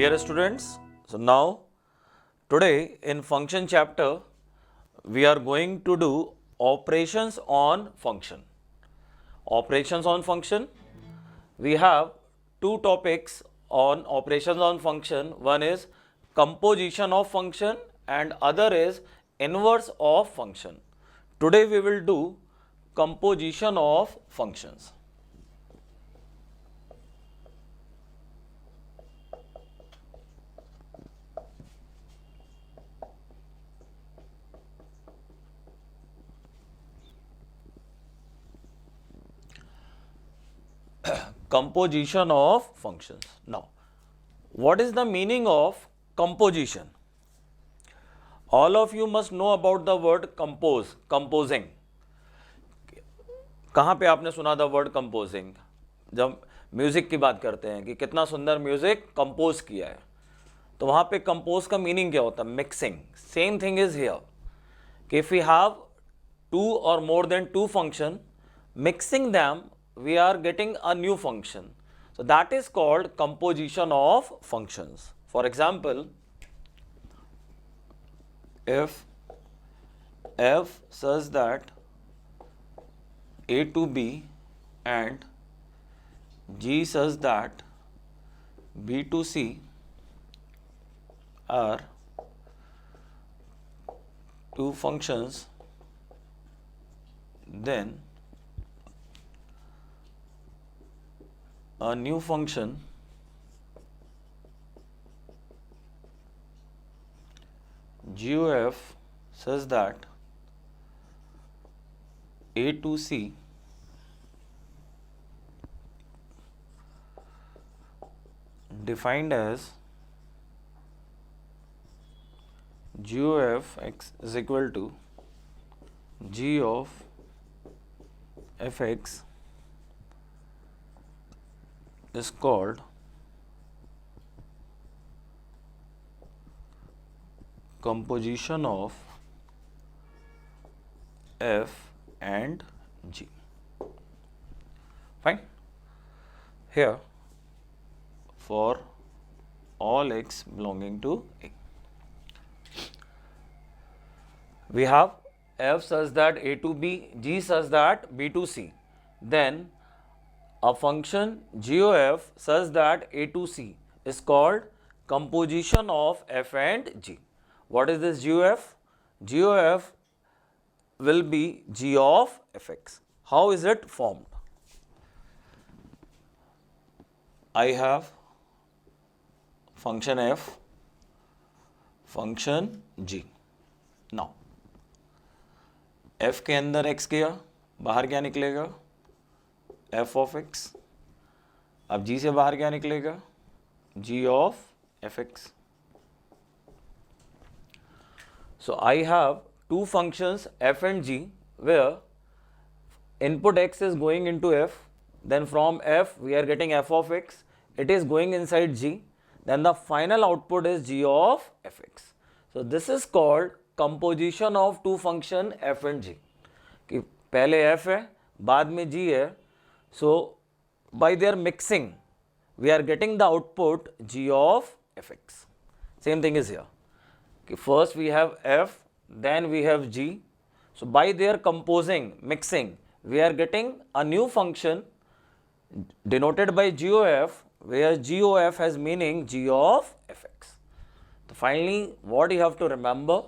Dear students, so now today in function chapter we are going to do operations on function. Operations on function, we have two topics on operations on function. One is composition of function and other is inverse of function. Today we will do composition of functions. Composition of functions. Now, what is the meaning of composition? All of you must know about the word compose, composing. कहाँ पे आपने सुना था word composing? जब music की बात करते हैं कि कितना सुंदर म्यूजिक कंपोज किया है, तो वहाँ पे कंपोज का मीनिंग क्या होता है? Mixing. Same thing is here कि if we have two or more than two function, mixing them we are getting a new function. So that is called composition of functions. For example, if f such that a to b and g such that b to c are two functions, then a new function GOF such that A to C defined as GOF x is equal to G of fx is called composition of f and g. Fine. Here for all x belonging to A, we have f such that a to b, g such that b to c, then a function GOF such that a to c is called composition of f and g. What is this GOF? GOF will be g of fx. How is it formed? I have function f, function g. Now f के अंदर x किया, बाहर क्या निकलेगा? f of x. अब g से बाहर क्या निकलेगा? g of fx. So I have two functions f and g where input x is going into f, then from f we are getting f of x, it is going inside g, then the final output is g of fx. So this is called composition of two function f and g. कि पहले f है, बाद में g है, so by their mixing we are getting the output g of fx. Same thing is here. कि first we have f, then we have g. So by their composing, mixing, we are getting a new function denoted by GOF, where GOF has meaning g of fx. So finally, what you have to remember,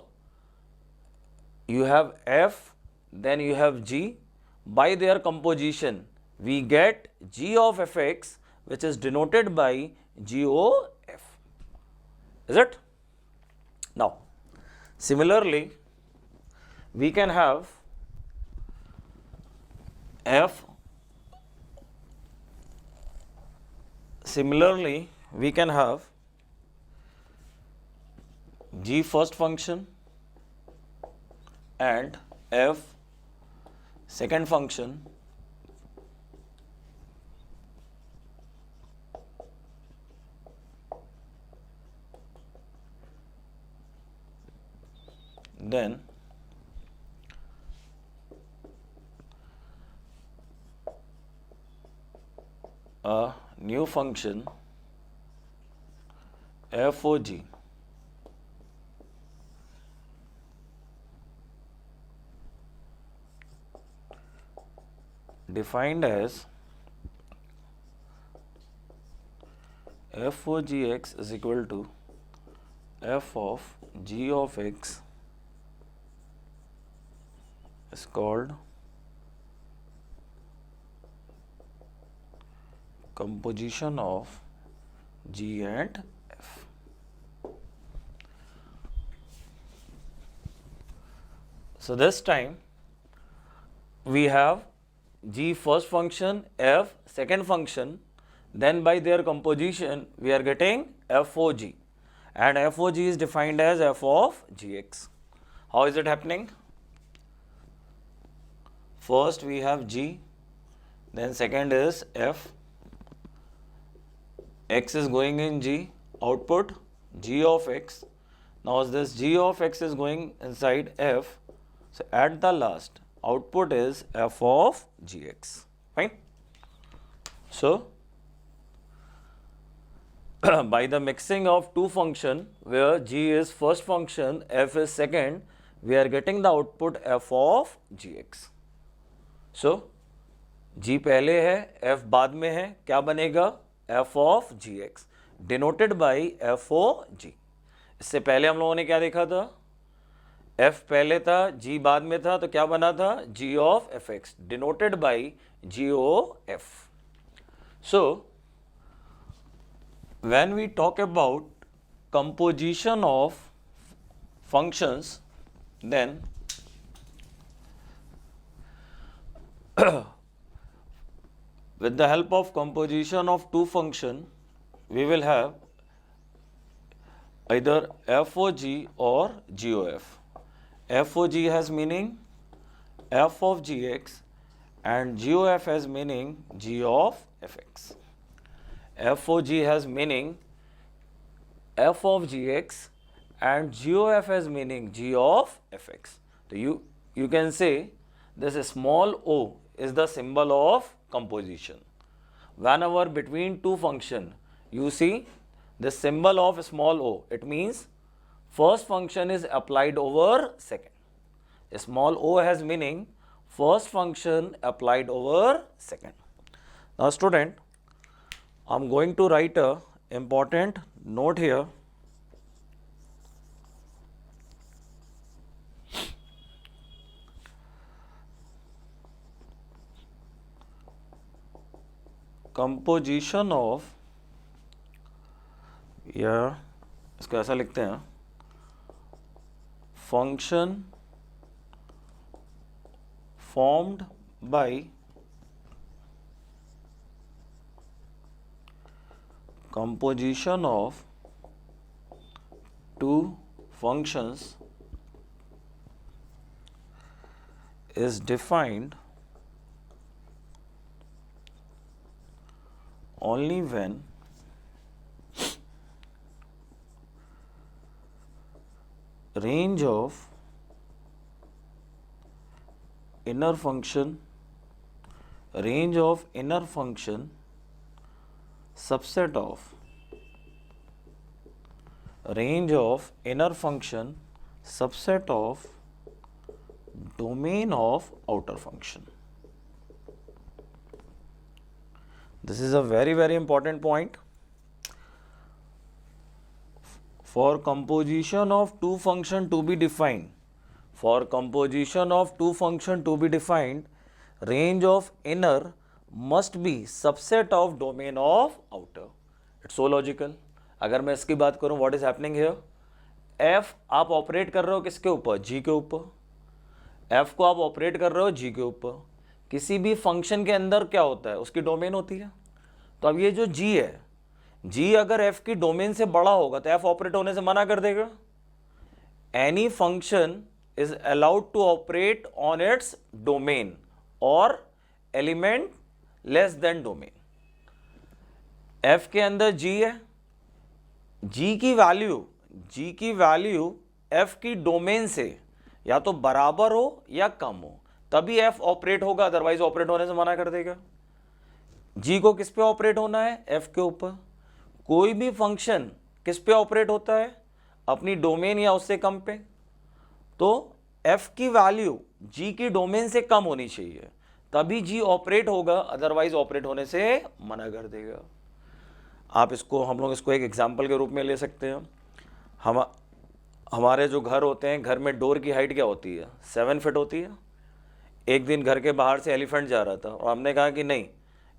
you have f, then you have g. By their composition, we get g of fx, which is denoted by GOF. Is it? Now, similarly, we can have f. Similarly, we can have g first function and f second function, then a new function FOG defined as f of gx is equal to f of g of x is called composition of g and f. So this time we have g first function, f second function, then by their composition we are getting FOG, and FOG is defined as f of gx. How is it happening? First we have g, then second is f, x is going in g, output g of x. Now this g of x is going inside f, so at the last output is f of gx, fine. So by the mixing of two function where g is first function, f is second, we are getting the output f of gx. So g पहले है, f बाद में है, क्या बनेगा? f of gx denoted by FOG. इससे पहले हम लोगों ने क्या देखा था? f पहले था, g बाद में था, तो क्या बना था? g of fx denoted by GOF. So when we talk about composition of functions, then with the help of composition of two function, we will have either FOG or GOF. FOG has meaning f of gx and GOF has meaning g of fx. FOG has meaning f of gx and GOF has meaning g of fx. So you can say this small o is the symbol of composition. Whenever between two function you see the symbol of small o, it means first function is applied over second. Small o has meaning first function applied over second. Now student, I am going to write a important note here. Composition of, या इसको ऐसा लिखते हैं, function formed by composition of two functions is defined only when range of inner function, subset of range of inner function, subset of domain of outer function. This is a very, very important point. For composition of two function to be defined, range of inner must be subset of domain of outer. It's so logical. अगर मैं इसकी बात करूं, what is happening here? f आप operate कर रहे हो किसके ऊपर? g के ऊपर. f को आप ऑपरेट कर रहे हो g के ऊपर. किसी भी फंक्शन के अंदर क्या होता है? उसकी डोमेन होती है. तो अब ये जो g है, g अगर f की डोमेन से बड़ा होगा तो f ऑपरेट होने से मना कर देगा. Any function is allowed to operate on its domain or element less than domain. f के अंदर g है, g की वैल्यू f की डोमेन से या तो बराबर हो या कम हो, तभी f ऑपरेट होगा, अदरवाइज ऑपरेट होने से मना कर देगा. g को किस पे ऑपरेट होना है? f के ऊपर. कोई भी फंक्शन किस पे ऑपरेट होता है, अपनी डोमेन या उससे कम पे। तो f की वैल्यू g की डोमेन से कम होनी चाहिए, तभी g ऑपरेट होगा, अदरवाइज ऑपरेट होने से मना कर देगा। आप इसको, हम लोग इसको एक एग्जांपल के रूप में ले सकते हैं। हमारे जो घर होते हैं, घर में डोर की हाइट क्या होती है, 7 फीट होती है। एक दिन घर के बाहर से एलिफेंट जा रहा था और हमने कहा कि नहीं,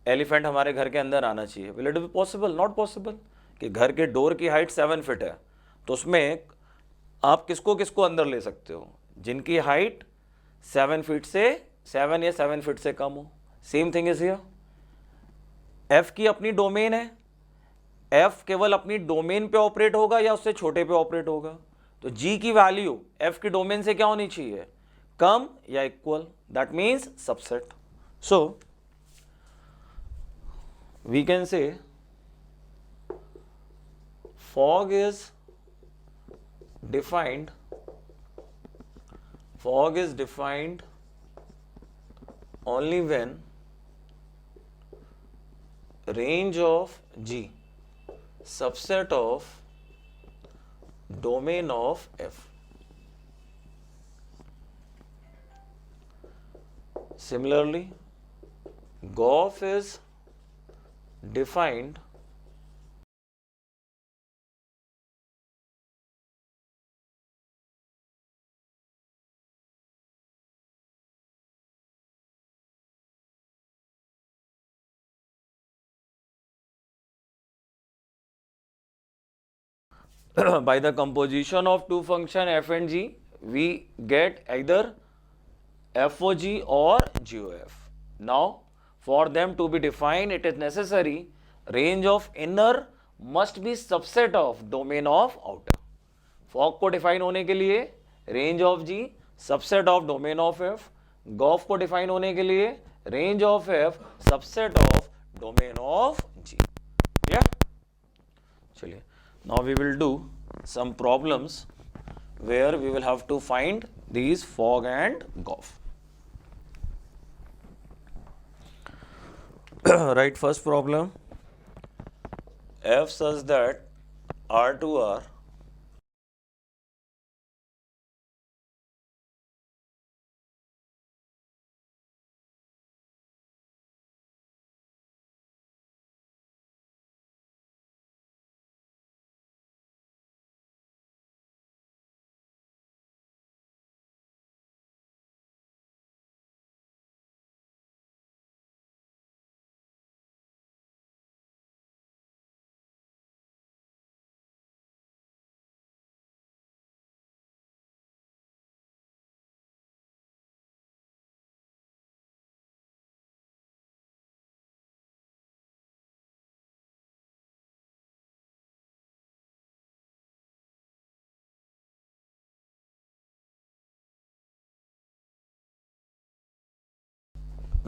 एलिफेंट हमारे घर के अंदर आना चाहिए। Will it be possible? Not possible. कि घर के डोर की हाइट 7 फीट है, तो उसमें आप किसको किसको अंदर ले सकते हो, जिनकी हाइट 7 फीट से 7 या 7 फीट से कम हो। Same thing is here, F की अपनी डोमेन है, एफ केवल अपनी डोमेन पे ऑपरेट होगा या उससे छोटे पे ऑपरेट होगा। तो जी की वैल्यू एफ की डोमेन से क्या होनी चाहिए, कम या equal, that means subset. So we can say fog is defined only when range of G subset of domain of F. Similarly, Goff is defined by the composition of two function f and g, we get either FOG or GOF. Now, for them to be defined, it is necessary range of inner must be subset of domain of outer. Fog को define होने के लिए range of G subset of domain of F, Goff को define होने के लिए range of F subset of domain of G. Yeah? चलिए, now we will do some problems where we will have to find these fog and Goff. Right, first problem, f such that R to R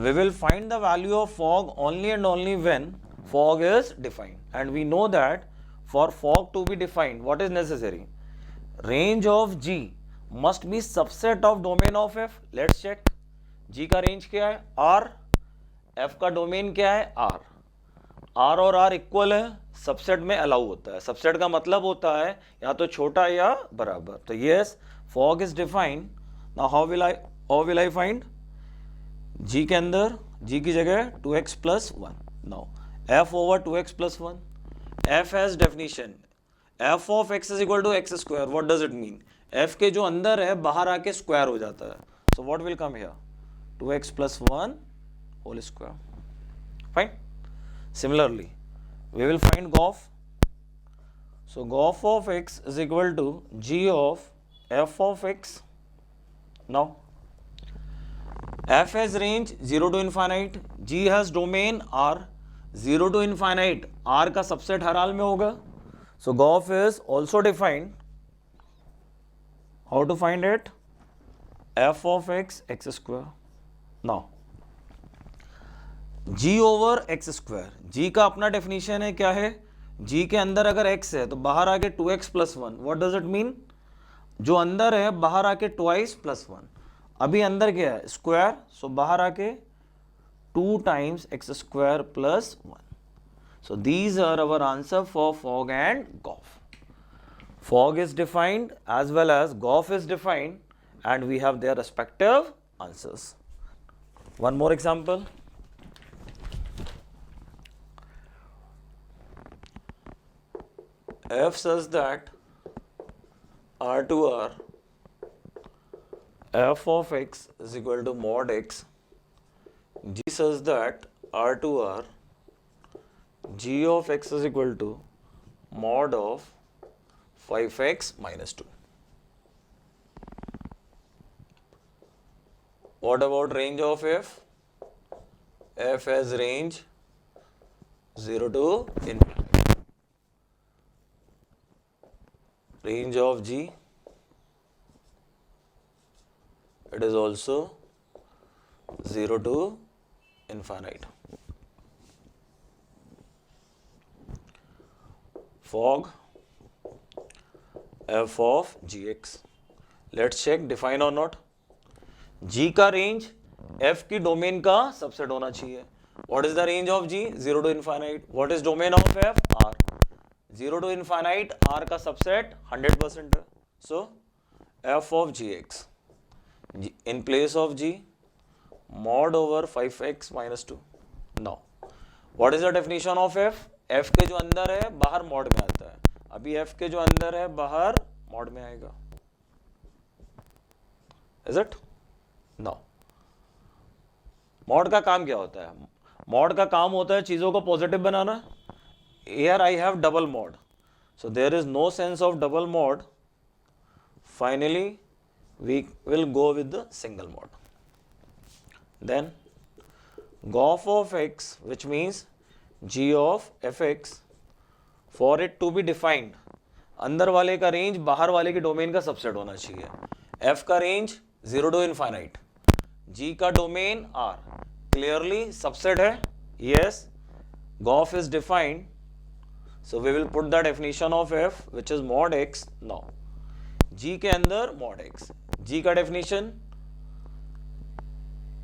we will find the value of fog only and only when fog is defined, and we know that for fog to be defined, what is necessary, range of G must be subset of domain of F. Let's check, G का range क्या है R, F का domain क्या है R, R और R equal है, subset में allow होता है। सबसेट का मतलब होता है या तो छोटा या बराबर। तो yes, fog is defined. Now how will I find, G के अंदर G की जगह 2x plus 1. Now f over 2x plus 1. f has definition, f of x is equal to x square. What does it mean? f के जो अंदर है बाहर आके स्क्वायर हो जाता है. So what will come here? 2x plus 1 whole square. Fine. Similarly, we will find Goff. So Goff of x is equal to g of f of x. Now f has range 0 to infinite, g has domain R, 0 to infinite, R का subset हर हाल में होगा. So Goff is also defined. How to find it? F of x, x square. Now g over x square, g का अपना definition है, क्या है, g के अंदर अगर x है तो बाहर आके 2x plus 1. What does it mean? जो अंदर है बाहर आके twice plus 1. अभी अंदर क्या है, स्क्वायर, सो बाहर आके 2 times x square plus 1. So these are our answer for fog and Goff. Fog is defined as well as Goff is defined, and we have their respective answers. One more example. F says that R to R f of x is equal to mod x. G says that R to R g of x is equal to mod of 5x minus 2. What about range of f? F has range 0 to infinity. Range of g, it is also 0 to infinite. Fog, f of gx. Let's check define or not. g का range f की domain का subset होना चाहिए. What is the range of g? 0 to infinite. What is domain of f? R. 0 to infinite, R का subset 100% है. So f of gx in place of g mod over 5x minus 2. Now what is the definition of f? f के जो अंदर है बाहर mod में आता है. अभी f के जो अंदर है बाहर mod में आएगा. Is it? No. mod का काम क्या होता है? mod का काम होता है चीजों को positive banana. Here I have double mod, so there is no sense of double mod. Finally we will go with the single mod. Then Goff of x, which means g of fx, for it to be defined, अंदर वाले का range बाहर वाले के domain का subset होना चाहिए. f का रेंज 0 to infinite, g का डोमेन r, clearly सबसेट है. Yes, Goff is defined, so we will put the definition of f, which is mod x. Now g के अंदर mod x, g का definition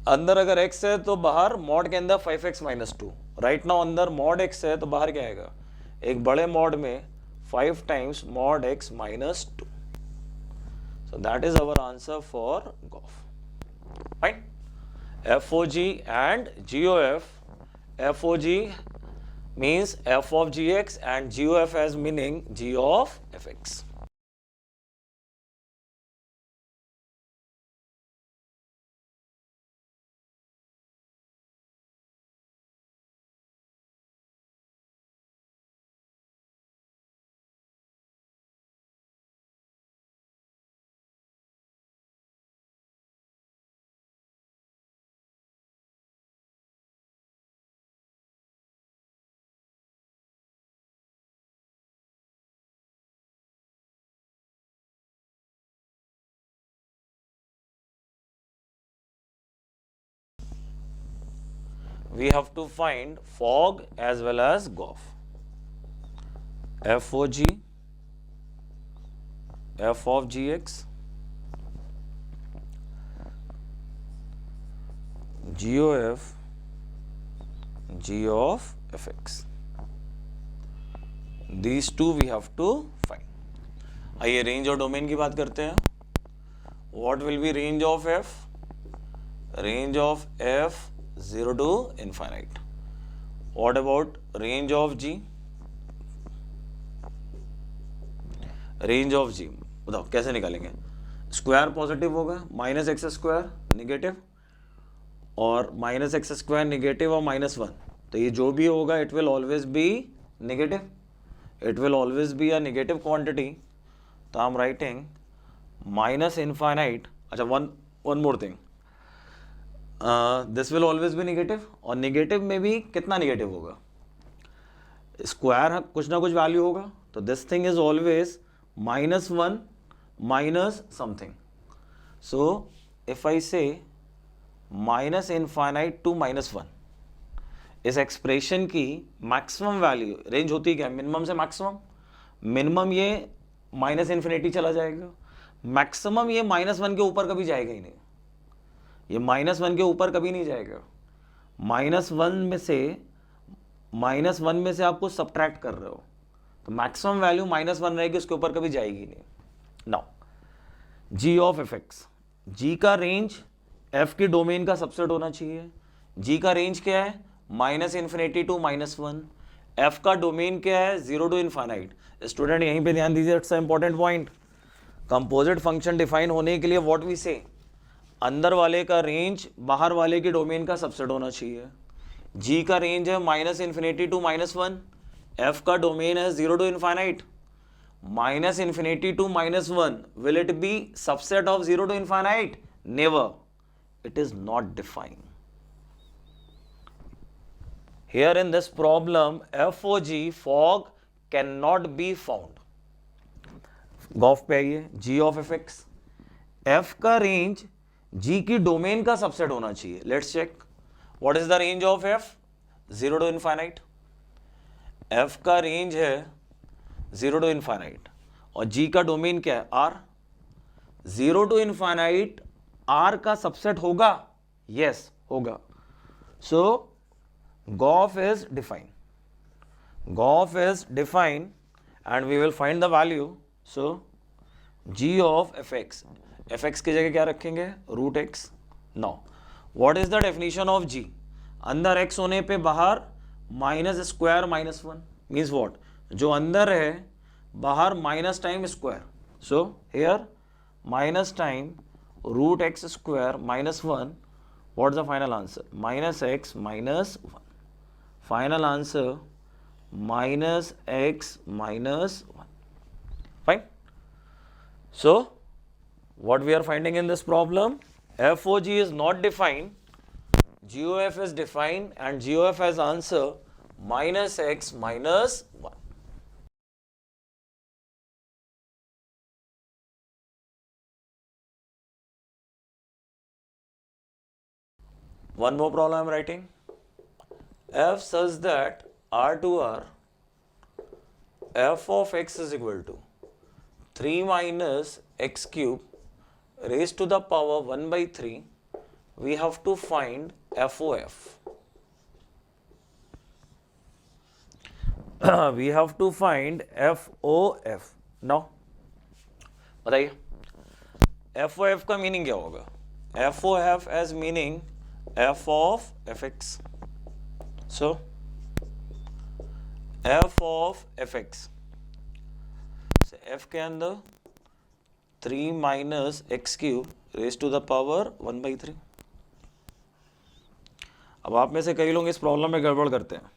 अंदर अगर x है तो बाहर mod के अंदर 5x minus 2. राइट नाउ अंदर mod x है तो बाहर क्या आएगा? एक बड़े mod में 5 times mod x minus 2. So that is our answer for Goff. Fine. FOG and GOF. FOG means f of gx and GOF has meaning g of fx. We have to find fog as well as Goff. FOG, f of gx, GOF, g of fx. These two we have to find. आइए range और domain की बात करते हैं. What will be range of f? Range of f 0 to infinite. What about range of g? Range of g बताओ कैसे निकालेंगे? Square positive होगा, माइनस एक्स स्क्वायर निगेटिव, और माइनस एक्स स्क्वायर निगेटिव और -1, तो ये जो भी होगा it will always be negative. It will always be a negative quantity. तो I am writing minus infinite. अच्छा, one more thing, this will always be negative, और नेगेटिव में भी कितना नेगेटिव होगा? स्क्वायर कुछ ना कुछ वैल्यू होगा, तो this thing is always -1 minus something. So if I से माइनस इनफाइनाइट टू -1, इस एक्सप्रेशन की मैक्सिमम वैल्यू, रेंज होती है क्या? मिनिमम से मैक्सिमम. मिनिमम ये माइनस इन्फिनिटी चला जाएगा, मैक्सिमम ये -1 के ऊपर कभी जाएगा ही नहीं. ये -1 के ऊपर कभी नहीं जाएगा. -1 में से आपको सब्ट्रैक्ट कर रहे हो, तो मैक्सिमम वैल्यू -1 रहेगी, उसके ऊपर कभी जाएगी नहीं. Now g of F x, g का रेंज f की डोमेन का सबसेट होना चाहिए. g का रेंज क्या है? -∞ टू -1. f का डोमेन क्या है? 0 टू इनफाइनाइट. स्टूडेंट यहीं पे ध्यान दीजिए, it's important point. Composite function define होने के लिए व्हाट वी से, अंदर वाले का रेंज बाहर वाले की डोमेन का सबसेट होना चाहिए. g का रेंज है -∞ टू -1. f का डोमेन है 0 to infinite. -∞ to -1, will it be subset of 0 to infinite? Never. It is not defined. Here in this problem, FOG fog cannot be found. Gof पे आइए, g of fx, f का range g की domain का subset होना चाहिए. Let's check, what is the range of f? 0 to infinite. f का range है 0 to infinite और g का डोमेन क्या है? r. 0 टू इनफाइनाइट r का सबसेट होगा? यस, होगा. So gof is define. Gof is define and we will find the value. So g of fx, fx की जगह क्या रखेंगे? √x. Now what is the definition of g? अंदर x होने पे बाहर -² -1 मीन्स व्हाट? जो अंदर है बाहर minus time square. So here minus time √x² -1. What the final answer? -x -1. Final answer -x -1. Fine. So what we are finding in this problem, FOG is not defined, GOF is defined and GOF has answer -x -1. One more problem I am writing. F such that R to R, f of x is equal to 3 minus x cube raised to the power 1 by 3. We have to find FOF. We have to find FOF. Now, बताइए FOF का meaning क्या होगा? FOF as meaning f of fx. So, f of fx. So, f के अंदर 3 minus x cube raised to the power 1 by 3. अब आप में से कई लोग इस प्रॉब्लम में गड़बड़ करते हैं.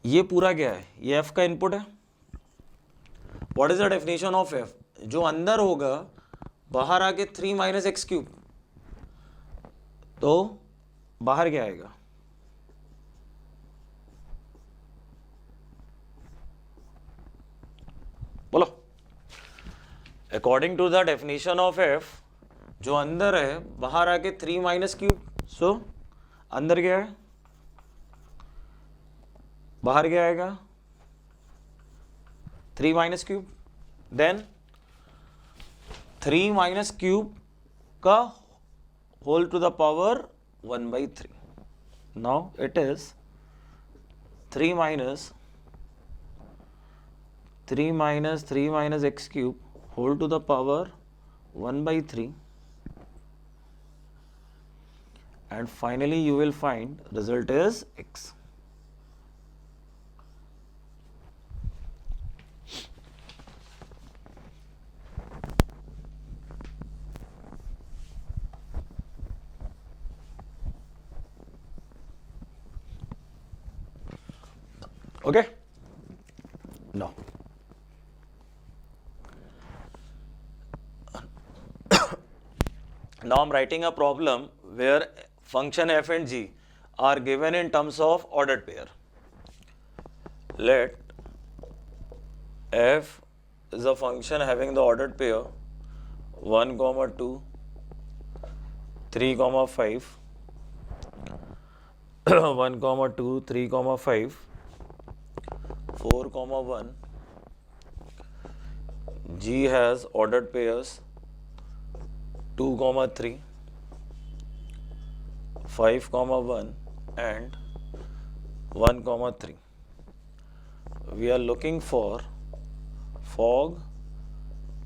ये पूरा क्या है? ये f का इनपुट है. What is the definition of f? जो अंदर होगा बाहर आके 3 minus x cube, तो बाहर क्या आएगा? बोलो. According to the definition of f, जो अंदर है बाहर आके 3 minus क्यूब. सो अंदर क्या है? बाहर क्या आएगा? 3 minus cube. Then 3 minus cube का whole to the power 1 by 3. Now it is 3 minus 3 minus x cube whole to the power 1 by 3, and finally you will find result is x. Okay? No. Now I'm writing a problem where function f and g are given in terms of ordered pair. Let f is a function having the ordered pair 1, 2, 3, 5, 1, 2, 3, 5, 4, 1. G has ordered pairs 2, 3, 5, 1 and 1, 3. we are looking for fog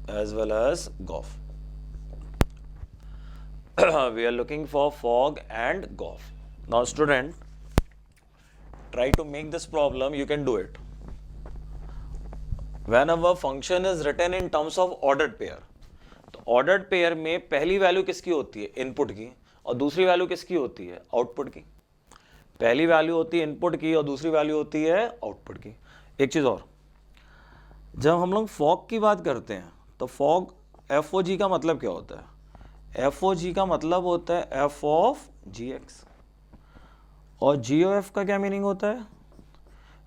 as well as GOF. We are looking for fog and GOF. Now student, try to make this problem, you can do it. Whenever function is written in terms of ordered pair, तो ordered pair में पहली value किसकी होती है? Input की, और दूसरी value किसकी होती है? आउटपुट की. पहली वैल्यू होती है इनपुट की और दूसरी वैल्यू होती है आउटपुट की. एक चीज़ और, जब हम लोग फॉग की बात करते हैं तो फॉग FOG का मतलब क्या होता है? FOG का मतलब होता है F ऑफ GX, और GOF का क्या मीनिंग होता है?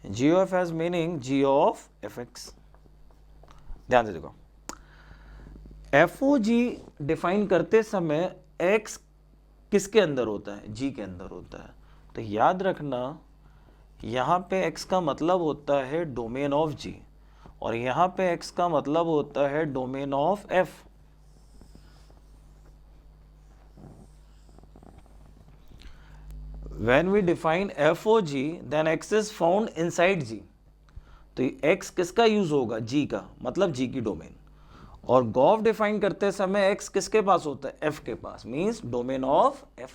GOF has meaning G of FX. ध्यान से देखो, FOG डिफाइन करते समय X किसके अंदर होता है? G के अंदर होता है. तो याद रखना, यहाँ पे X का मतलब होता है डोमेन ऑफ G, और यहाँ पे X का मतलब होता है domain of F. When we define FOG, then X is found inside G. तो X किसका यूज होगा? G का, मतलब G की डोमेन. और गॉफ डिफाइन करते समय X किसके पास होता है? F के पास, मीन्स डोमेन ऑफ F.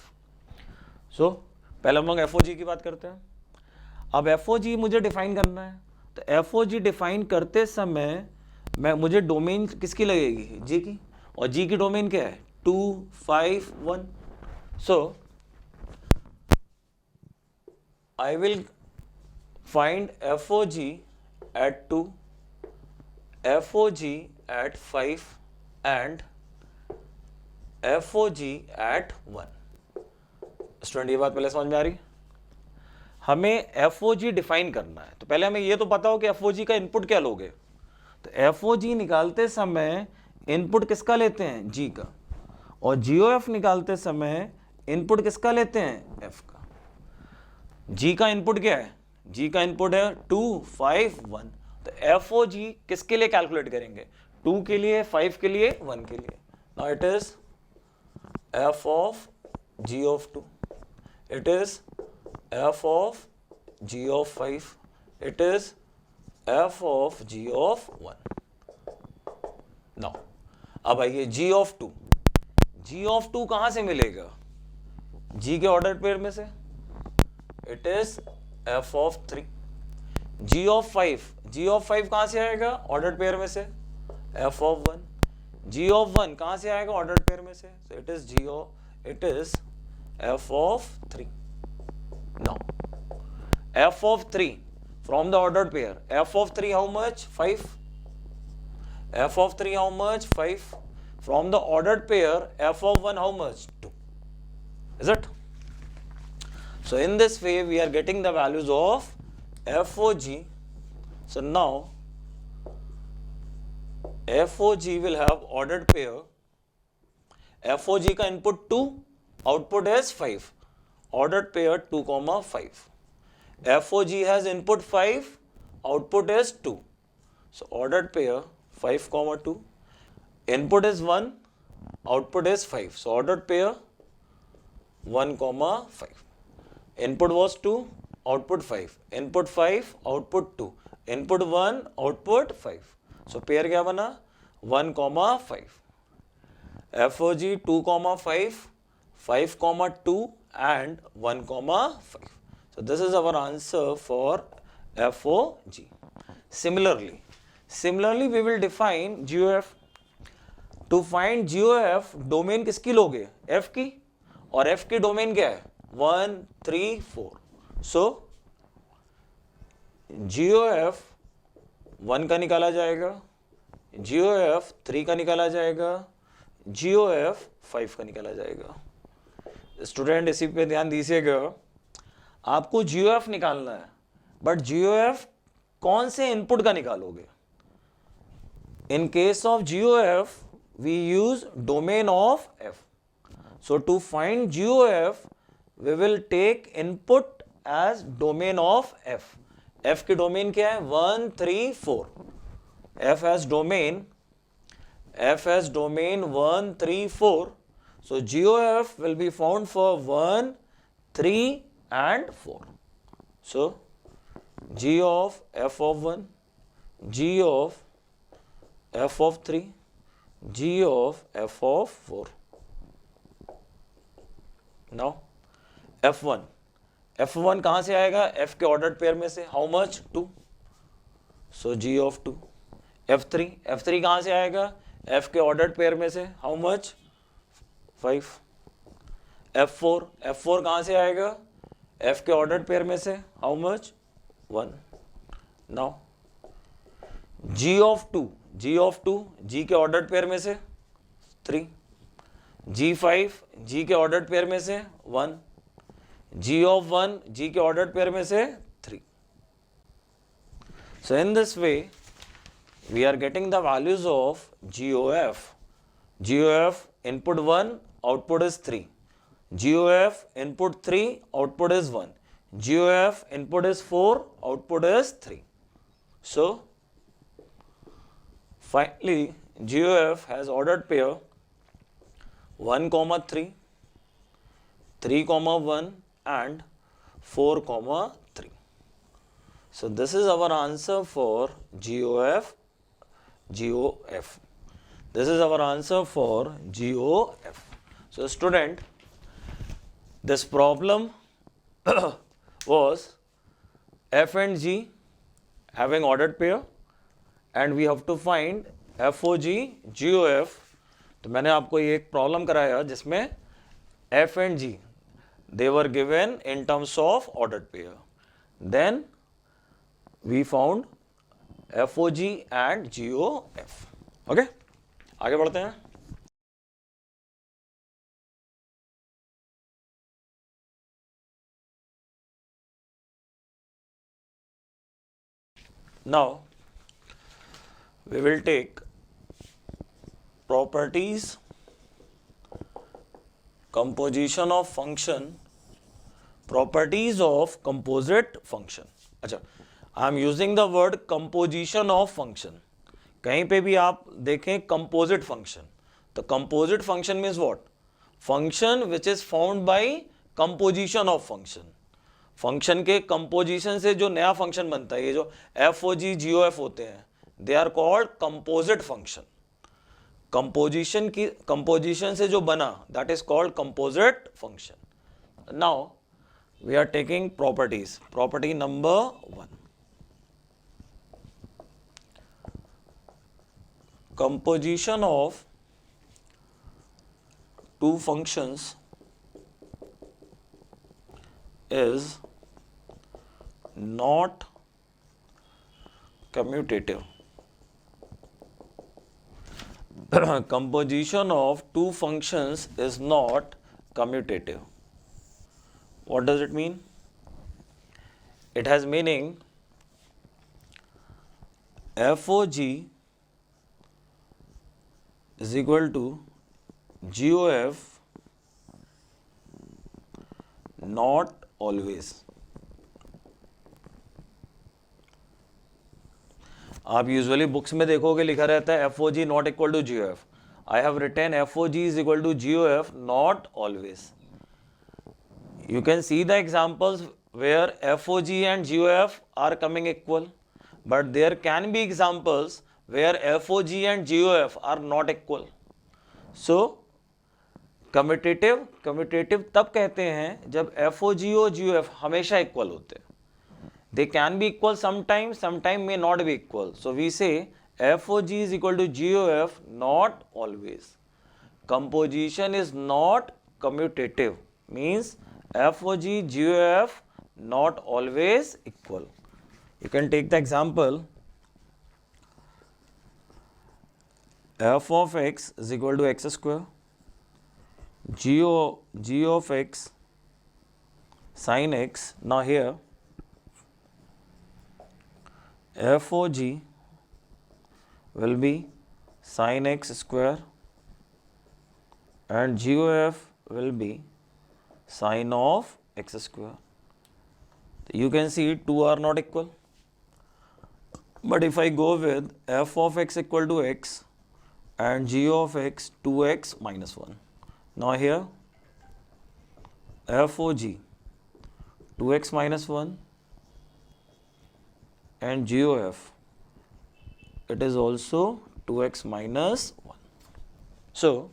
सो पहले हम लोग FOG की बात करते हैं. अब FOG मुझे डिफाइन करना है, तो FOG डिफाइन करते समय मुझे डोमेन किसकी लगेगी? G की, और G की डोमेन क्या है? 2, 5, 1. सो I will find FOG at 2, FOG at 5 and FOG at 1. Student ये बात पहले समझ में आ रही? हमें FOG डिफाइन करना है, तो पहले हमें ये तो पता हो कि FOG का इनपुट क्या लोगे. तो FOG निकालते समय इनपुट किसका लेते हैं? G का, और GOF निकालते समय इनपुट किसका लेते हैं? F का. G का इनपुट क्या है? G का इनपुट है 2, 5, 1. तो FOG किसके लिए कैलकुलेट करेंगे? 2 के लिए, 5 के लिए, 1 के लिए. Now it is F of G of 2, it is F of G of 5, it is F of G of 1. Now अब आइए G ऑफ 2. G ऑफ 2 कहां से मिलेगा? G के ऑर्डर पेयर में से. It is F of 3. G of 5, G of 5 कहां से आएगा? ऑर्डर पेयर में से. F of 1. G ऑफ 1 कहां से आएगा? ऑर्डर पेयर में से. So it is it is F of 3. Now F of 3 from the ordered pair. F of 3 how much? 5. F of 3 how much? 5. From the ordered pair, F of 1 how much? 2. Is it? So in this way we are getting the values of FOG. So now FOG will have ordered pair. FOG का input 2, output is 5. Ordered pair 2, 5. FOG has input 5, output is 2. So ordered pair 5, 2. Input is 1, output is 5. So ordered pair 1, 5. Input was 2, output 5. Input 5, output 2. Input 1, output 5. So pair क्या बना? 1, 5. FOG 2, 5, 5, 2 and 1, 5. So this is our answer for FOG. Similarly we will define GOF. To find GOF domain किसकी लोगे? F की, और F की domain क्या है? 1, 3, 4. So GOF 1 का निकाला जाएगा, GOF 3 का निकाला जाएगा, GOF 5 का निकाला जाएगा. स्टूडेंट इसी पे ध्यान दीजिएगा, आपको GOF निकालना है, बट GOF कौन से इनपुट का निकालोगे? In case of GOF we use domain of F. So to find GOF we will take input as domain of F. F की डोमेन क्या है? 1, 3, 4. F has domain 1, 3, 4. So GOF will be found for 1, 3 and 4. So g of f of 1, g of f of 3, g of f of 4. Now f1, f1 कहाँ से आएगा? f के ordered pair में से. How much? 2. So g of 2. f3, f3 कहाँ से आएगा? f के ऑर्डर्ड पेयर में से. How much? 5. f4, f4 कहाँ से आएगा? f के ऑर्डर्ड पेयर में से. How much? 1. Now g of 2, g of 2, g के ऑर्डर्ड पेयर में से 3. g5, g के ऑर्डर्ड पेयर में से 1. g of 1, g के ऑर्डर्ड पेयर में से 3. So in this way we are getting the values of GOF. GOF input 1, output is 3. GOF input 3, output is 1. GOF input is 4, output is 3. So finally GOF has ordered pair 1, 3, 3, 1 and 4, 3. So this is our answer for GOF. This is our answer for GOF. So student, this problem was f and g having ordered pair and we have to find FOG GOF. तो मैंने आपको ये एक problem कराया जिसमें f and g they were given in terms of ordered pair. Then we found FOG and GOF. Okay, आगे बढ़ते हैं. Now we will take properties, composition of function, properties of composite function. अच्छा, I am using the word composition of function. कहीं पे भी आप देखें composite function, तो composite function means what? Function which is found by composition of function. Function के composition से जो नया फंक्शन बनता है, ये जो FOG GOF होते हैं, they are called composite function. Composition से जो बना, that is called composite function. Now we are taking properties. Property number 1, composition of two functions is not commutative. Composition of two functions is not commutative. What does it mean? It has meaning FOG is equal to GOF not always. आप usually books में देखोगे लिखा रहता है FOG not equal to GOF. I have written FOG is equal to GOF not always. You can see the examples where FOG and GOF are coming equal, but there can be examples where FOG and GOF are not equal. So commutative तब कहते हैं जब FOG और GOF हमेशा equal होते हैं. They can be equal sometimes, sometime may not be equal. So we say FOG is equal to GOF not always. Composition is not commutative, means FOG GOF not always equal. You can take the example f of x is equal to x square, g of x sin x. Now here FOG will be sin x square and GOF will be sin of x square. You can see two are not equal. But if I go with f of x equal to x and g of x 2x minus 1. Now here FOG 2x minus 1 and GOF, it is also 2x minus 1. So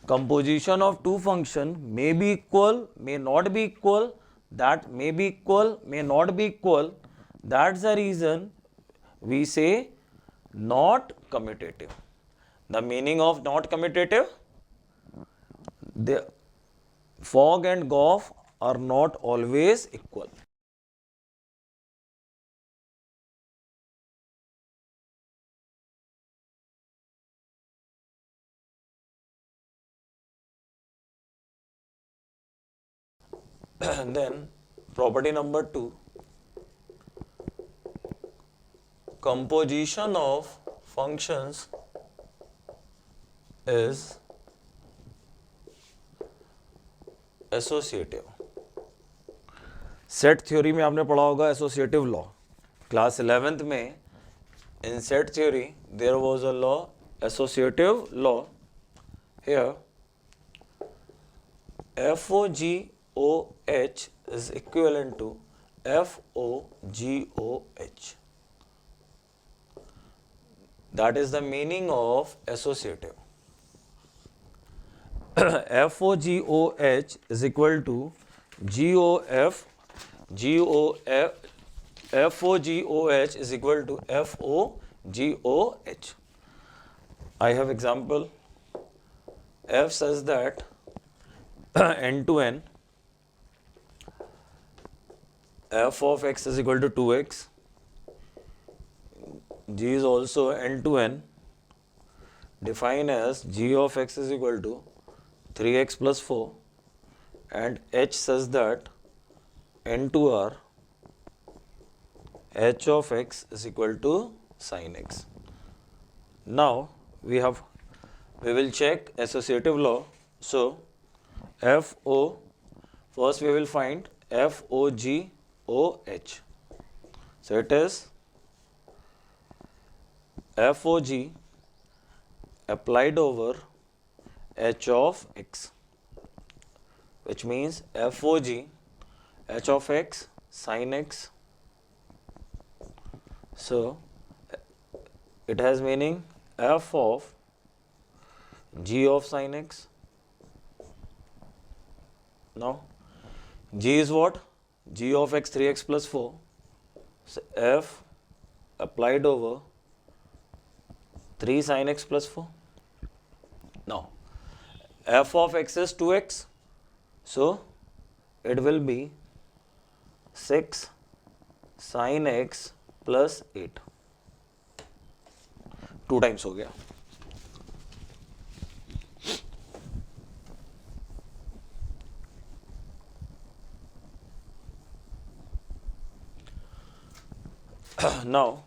composition of two function may be equal, may not be equal, that may be equal, may not be equal. That's the reason we say not commutative. The meaning of not commutative, the fog and Goff are not always equal. Then property number 2, composition of functions is associative. Set theory में आपने पढ़ा होगा associative law, class 11th में in set theory there was a law, associative law. Here FOGOH is equivalent to FOGOH. That is the meaning of associative. FOGOH is equal to GOF. FOGOH is equal to FOGOH. I have example. F says that n to n, f of x is equal to 2x. G is also n to n, defined as g of x is equal to 3x plus 4, and h says that n to r, h of x is equal to sin x. Now we will check associative law. So first we will find FOGOH. So it is FOG applied over h of x, which means FOG h of x sin x. So it has meaning f of g of sin x. Now g is what? G of x 3x plus 4. So f applied over 3 sin x plus 4. Now f of x is 2x. So it will be 6 sin x plus 8. 2 times हो गया. Now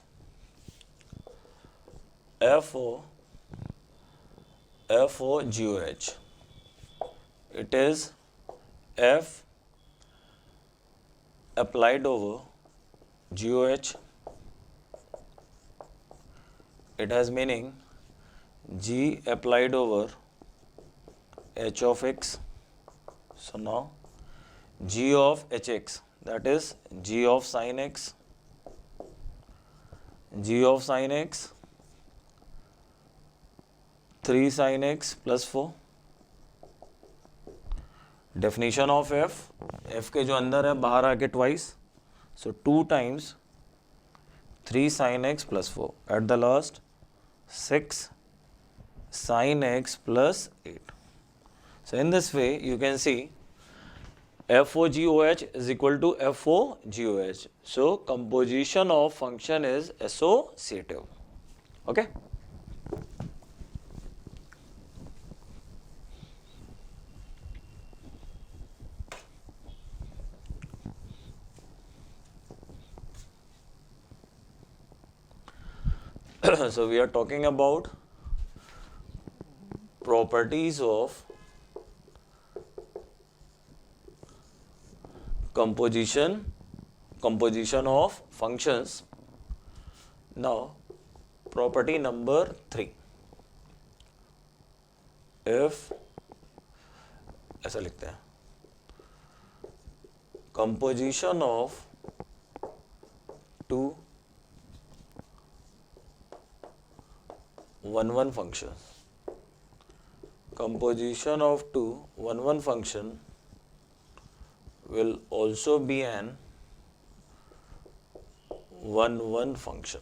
FOGOH, it is F applied over GOH. It has meaning G applied over h of x. So now G of hx, that is G of sin x. G of sin x 3 sin x plus 4. Definition of f, f के जो अंदर है बाहर आके twice. So 2 times 3 sin x plus 4. At the last 6 sin x plus 8. So in this way you can see FOGOH is equal to FOGOH. So composition of function is associative. Okay. So we are talking about properties of composition of functions. Now property number 3, if ऐसा लिखते हैं, composition of two 1 1 function. Composition of two 1 1 function will also be an 1 1 function.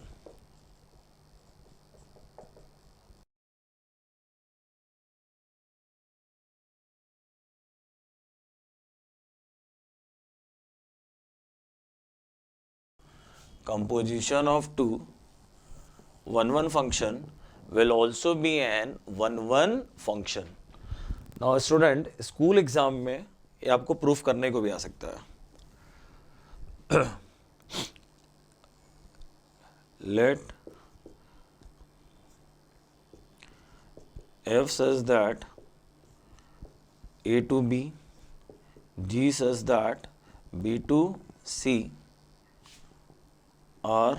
Composition of two 1 1 function will also be an 1 1 function. Now student, school exam में ये आपको proof करने को भी आ सकता है. Let f says that a to b, g says that b to c are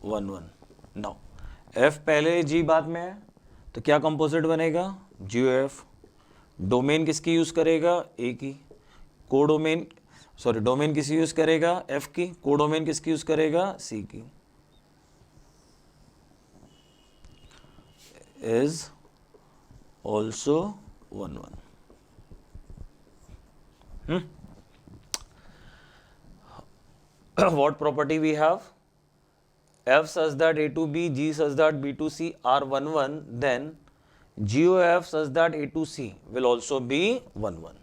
1 1. Now f पहले g बाद में है तो क्या कंपोजिट बनेगा? GOF. डोमेन किसकी यूज करेगा? A की. कोडोमेन डोमेन किसकी यूज करेगा? F की. कोडोमेन किसकी यूज करेगा? C की. Is also 1 1. What property we have? F says that A to B, G says that B to C are 1 1, then GOF says that A to C will also be 1 1.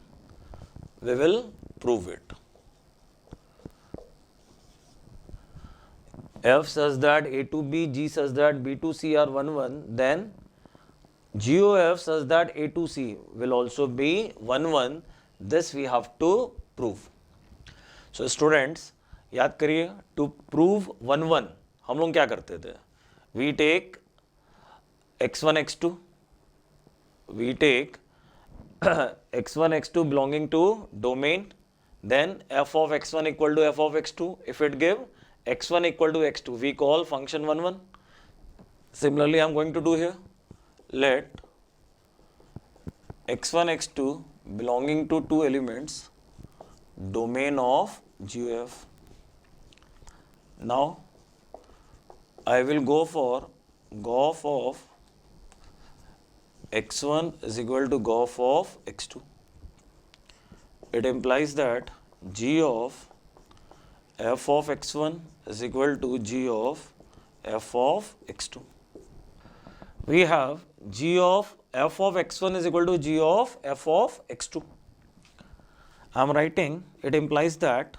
We will prove it. F says that A to B, G says that B to C are 1 1, then GOF says that A to C will also be 1 1. This we have to prove. So students, याद करिए, to prove 1 1 हम लोग क्या करते थे? We take x1 x2, we take x1 x2 belonging to domain, then f of x1 equal to f of x2. If it give x1 equal to x2, we call function 1 1. Similarly, I'm going to do here. Let x1 x2 belonging to two elements, domain of GOF. Now I will go for GOF of x1 is equal to GOF of x2. It implies that G of f of x1 is equal to G of f of x2. We have G of f of x1 is equal to G of f of x2. I am writing, it implies that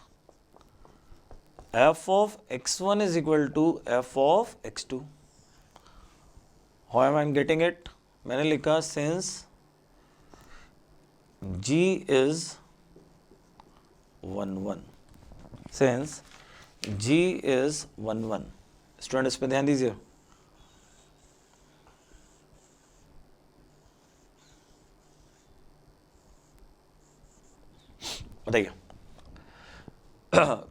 f of x1 is equal to f of x2. How am I getting it? मैंने लिखा since G is 1 1. Since G is 1 1. Student इस पे ध्यान दीजिए. बताइए,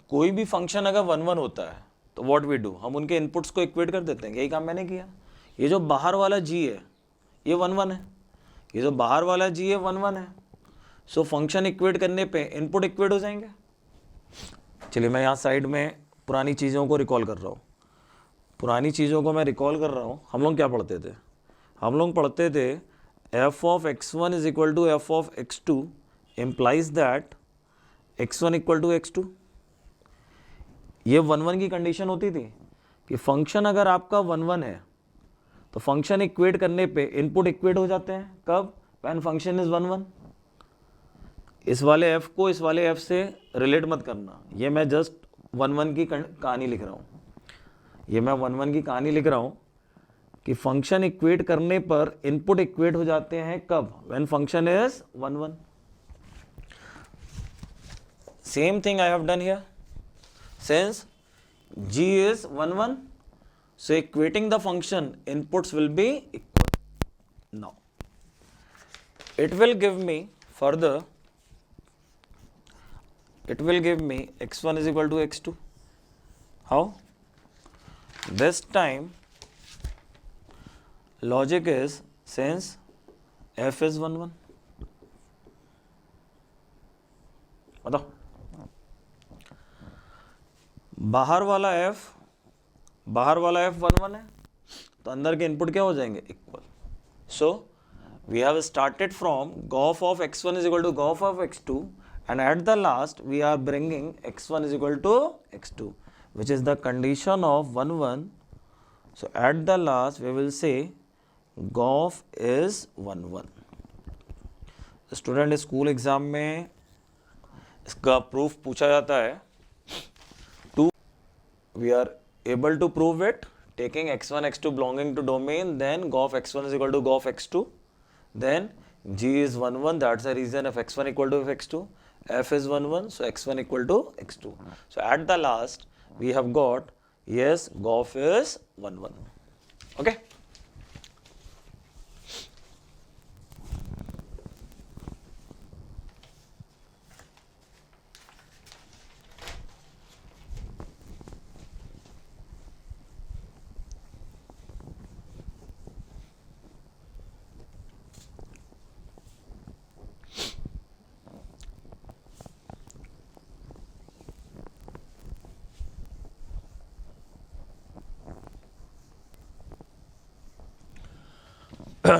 कोई भी function अगर 1 1 होता है तो व्हाट वी डू, हम उनके इनपुट्स को इक्वेट कर देते हैं. यही काम मैंने किया. ये जो बाहर वाला g है ये 1 1 है, ये जो बाहर वाला g है 1 1 है. सो फंक्शन इक्वेट करने पे इनपुट इक्वेट हो जाएंगे. चलिए मैं यहाँ साइड में पुरानी चीज़ों को रिकॉल कर रहा हूँ. पुरानी चीज़ों को मैं रिकॉल कर रहा हूँ. हम लोग क्या पढ़ते थे? हम लोग पढ़ते थे f of x1 is equal to f ऑफ x2 implies that x1 equal to x2. ये 1 1 की कंडीशन होती थी कि फंक्शन अगर आपका 1 1 है तो फंक्शन इक्वेट करने पे इनपुट इक्वेट हो जाते हैं. कब? When function is 1 1. इस वाले f को इस वाले f से रिलेट मत करना. ये मैं जस्ट 1 1 की कहानी लिख रहा हूँ. ये मैं 1 1 की कहानी लिख रहा हूँ कि फंक्शन इक्वेट करने पर इनपुट इक्वेट हो जाते हैं. कब? When function is 1 1. Same thing I have done here. Since g is 1 1, so equating the function inputs will be equal. Now it will give me further, it will give me x1 is equal to x2. How? This time logic is since f is 1 1. बताओ, बाहर वाला f 1 1 है तो अंदर के input क्या हो जाएंगे, equal. So we have started from gof of x1 is equal to gof of x2, and at the last we are bringing x1 is equal to x2, which is the condition of 1 1. So at the last we will say gof is 1 1. Student school exam में इसका proof पूछा जाता है. To we are able to prove it taking x1 x2 belonging to domain, then gof x1 is equal to gof x2, then g is 1 1, that's the reason of x1 equal to x2, f is 1 1, so x1 equal to x2. So at the last we have got yes, gof is 1 1. Okay.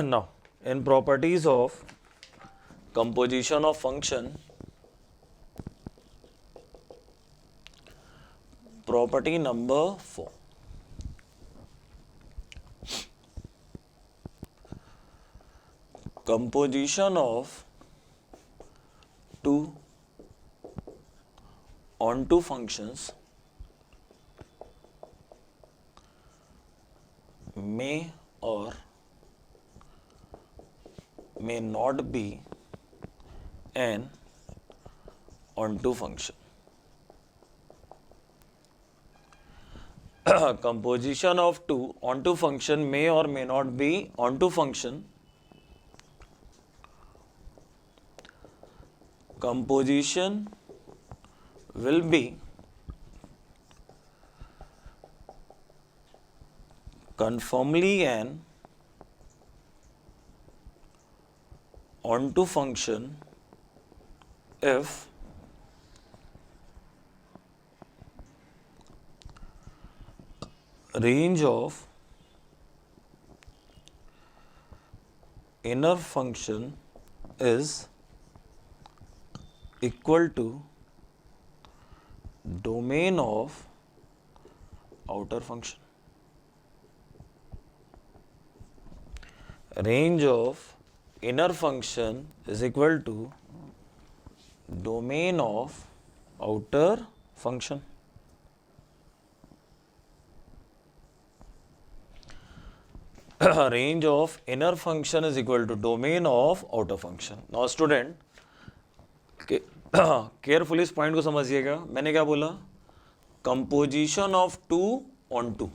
Now, in properties of composition of function, property number 4. Composition of two onto functions may or may not be an onto function. Composition of two onto function may or may not be onto function. Composition will be conformly an onto function if range of inner function is equal to domain of outer function. Range of inner function is equal to domain of outer function. Range of inner function is equal to domain of outer function. Now student, carefully इस point को समझिएगा. मैंने क्या बोला, composition of two onto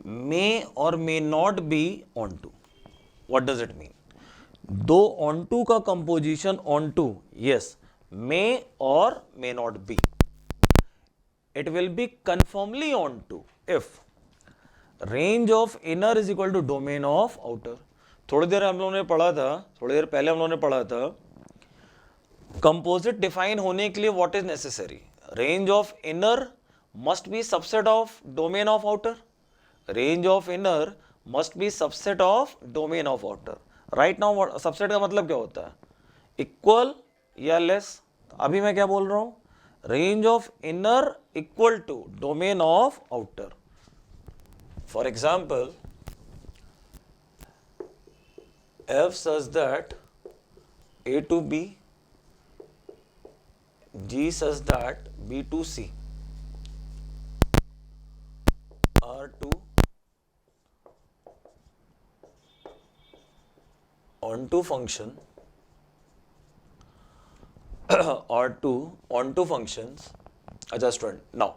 may और may not be onto. What does it mean? दो onto का composition onto, yes, may और may not be. It will be confirmly onto if range of inner is equal to domain of outer. थोड़ी देर हम लोगों ने पढ़ा था, थोड़ी देर पहले हम लोगों ने पढ़ा था, कंपोजिट डिफाइन होने के लिए what is necessary? Range of inner must be subset of domain of outer. Range of inner must be subset of domain of outer. Right now subset का मतलब क्या होता है? इक्वल या लेस. अभी मैं क्या बोल रहा हूं? Range of inner equal to domain of outer. For example, f such that a to b, g such that b to c are two onto function or two onto functions. अच्छा student, now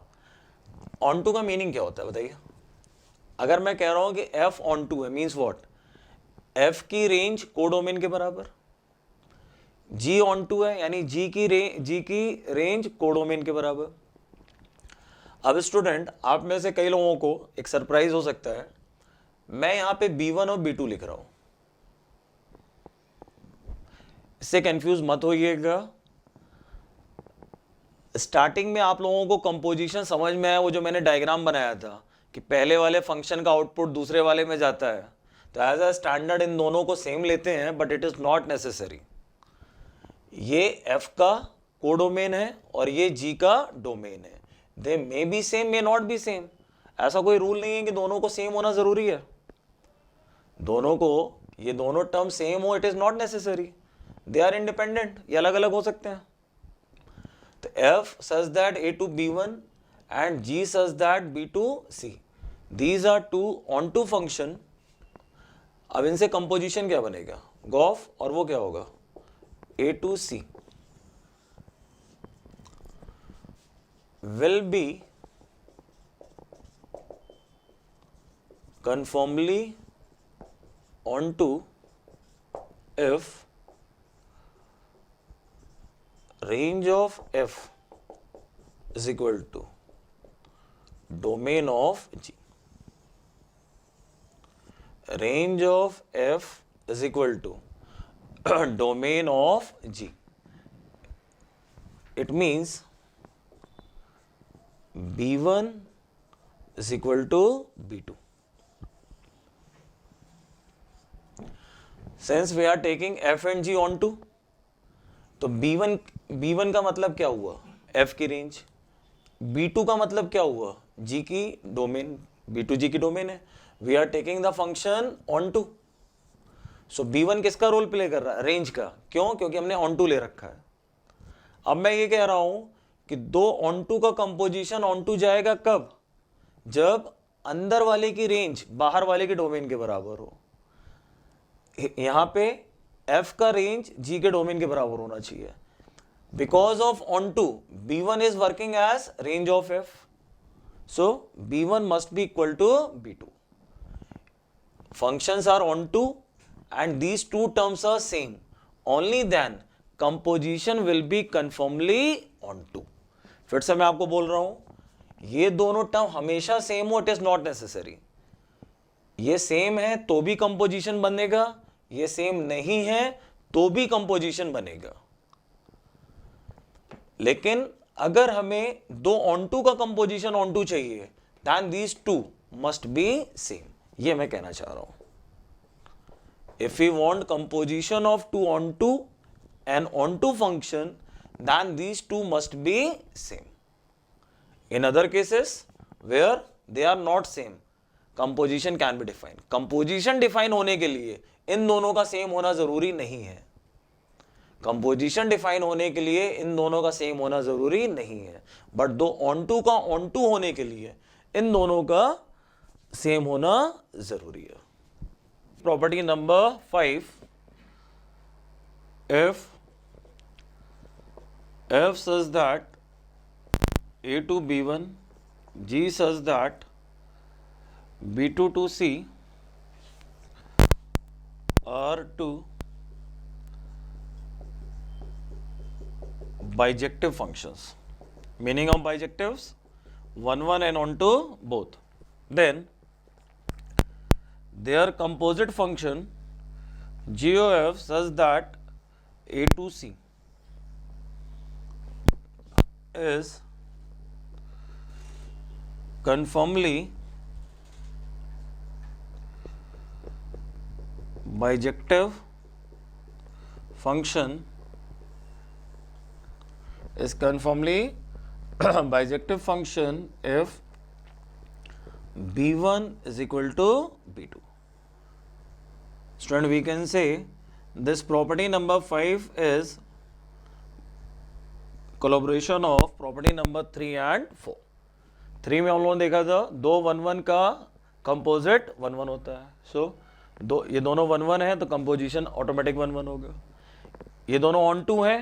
onto का meaning क्या होता है बताइए? अगर मैं कह रहा हूं कि f onto है, मीन्स व्हाट? f की रेंज कोडोमेन के बराबर, g onto है यानी g की रेंज कोडोमेन के बराबर. अब स्टूडेंट, आप में से कई लोगों को एक सरप्राइज हो सकता है, मैं यहां पे b1 और b2 लिख रहा हूं. इससे कंफ्यूज मत होइएगा. स्टार्टिंग में आप लोगों को कंपोजिशन समझ में आया, वो जो मैंने डायग्राम बनाया था कि पहले वाले फंक्शन का आउटपुट दूसरे वाले में जाता है, तो एज अ स्टैंडर्ड इन दोनों को सेम लेते हैं, but it is not necessary. ये f का कोडोमेन है और ये g का डोमेन है। They may be same, may not be same. ऐसा कोई रूल नहीं है कि दोनों को सेम होना जरूरी है। दोनों को, ये दोनों टर्म सेम हो, it is not necessary. They are independent, ये अलग अलग हो सकते हैं। तो f such that a to b1 and g such that b to c, these are two onto function। अब इनसे कंपोजिशन क्या बनेगा, गॉफ, और वो क्या होगा, a to c will be conformly onto if range of f is equal to domain of g. Range of f is equal to domain of g. It means b1 is equal to b2. Since we are taking f and g onto, तो b1 का मतलब क्या हुआ, f की range. b2 का मतलब क्या हुआ, g की डोमेन। b2 g की डोमेन है। We are taking the function onto. So b1 किसका रोल प्ले कर रहा है, रेंज का। क्यों, क्योंकि हमने ऑन टू ले रखा है। अब मैं ये कह रहा हूं कि दो ऑन टू का कंपोजिशन ऑन टू जाएगा कब, जब अंदर वाले की रेंज बाहर वाले के डोमेन के बराबर हो। यहां पे f का रेंज g के डोमेन के बराबर होना चाहिए। Because of onto, b1 is working as range of f, so b1 must be equal to b2। functions are onto and these two terms are same, only then composition will be conformly onto। फिर से मैं आपको बोल रहा हूं, ये दोनों term हमेशा सेम हो, इट इज नॉट नेसेसरी। ये सेम है तो भी कंपोजिशन बनेगा, ये सेम नहीं है तो भी कंपोजिशन बनेगा। लेकिन अगर हमें दो ऑनटू का कंपोजिशन ऑनटू चाहिए, then these two must be same. ये मैं कहना चाह रहा हूं। If you want composition of two onto and onto function, then these two must be same. In other cases where they are not same, composition can be defined. Composition define होने के लिए इन दोनों का सेम होना जरूरी नहीं है। Composition define होने के लिए इन दोनों का सेम होना जरूरी नहीं है, बट दो ऑनटू का ऑनटू होने के लिए इन दोनों का सेम होना जरूरी है। Property number 5, if such that a to b1, g such that b2 to c are two bijective functions, meaning of bijectives 1 1 and onto both, then their composite function g of f such that a to c is conformly bijective function is conformly bijective function if b1 is equal to b2. Student, we can say this property number 5 is collaboration of property number 3 and 4. 3 में हम लोगों ने देखा था दो 1 1 का composite 1 1 होता है। सो ये दोनों 1 1 है तो कंपोजिशन ऑटोमेटिक 1 1 होगा। ये दोनों ऑन टू है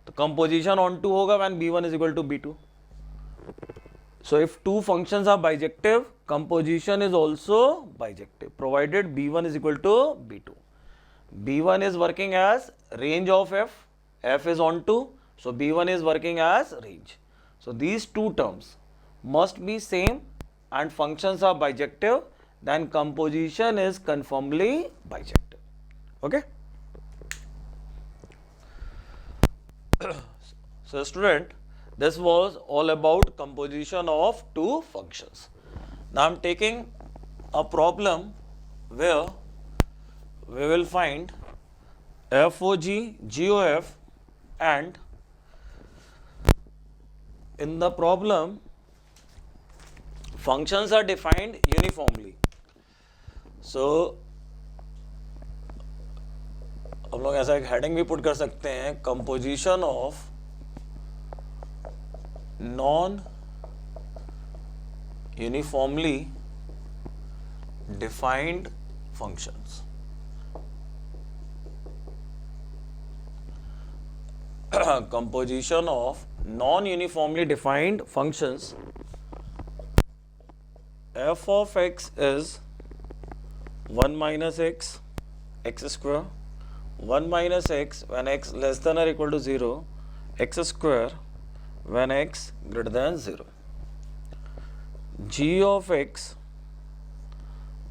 तो कंपोजिशन ऑन टू होगा when b1 is equal to b2. So if two functions are bijective, composition is also bijective provided b1 is equal to b2. b1 is working as range of f is onto, so b1 is working as range. So these two terms must be same and functions are bijective, then composition is conformly bijective. Okay. So student, this was all about composition of two functions. Now I'm taking a problem where we will find FOG, GOF, and in the problem functions are defined uniformly. So हम लोग ऐसा एक heading भी put कर सकते हैं, composition of non uniformly defined functions. Composition of non-uniformly defined functions. F of x is 1 minus x, x square, 1 minus x when x less than or equal to 0, x square when x greater than 0. G of x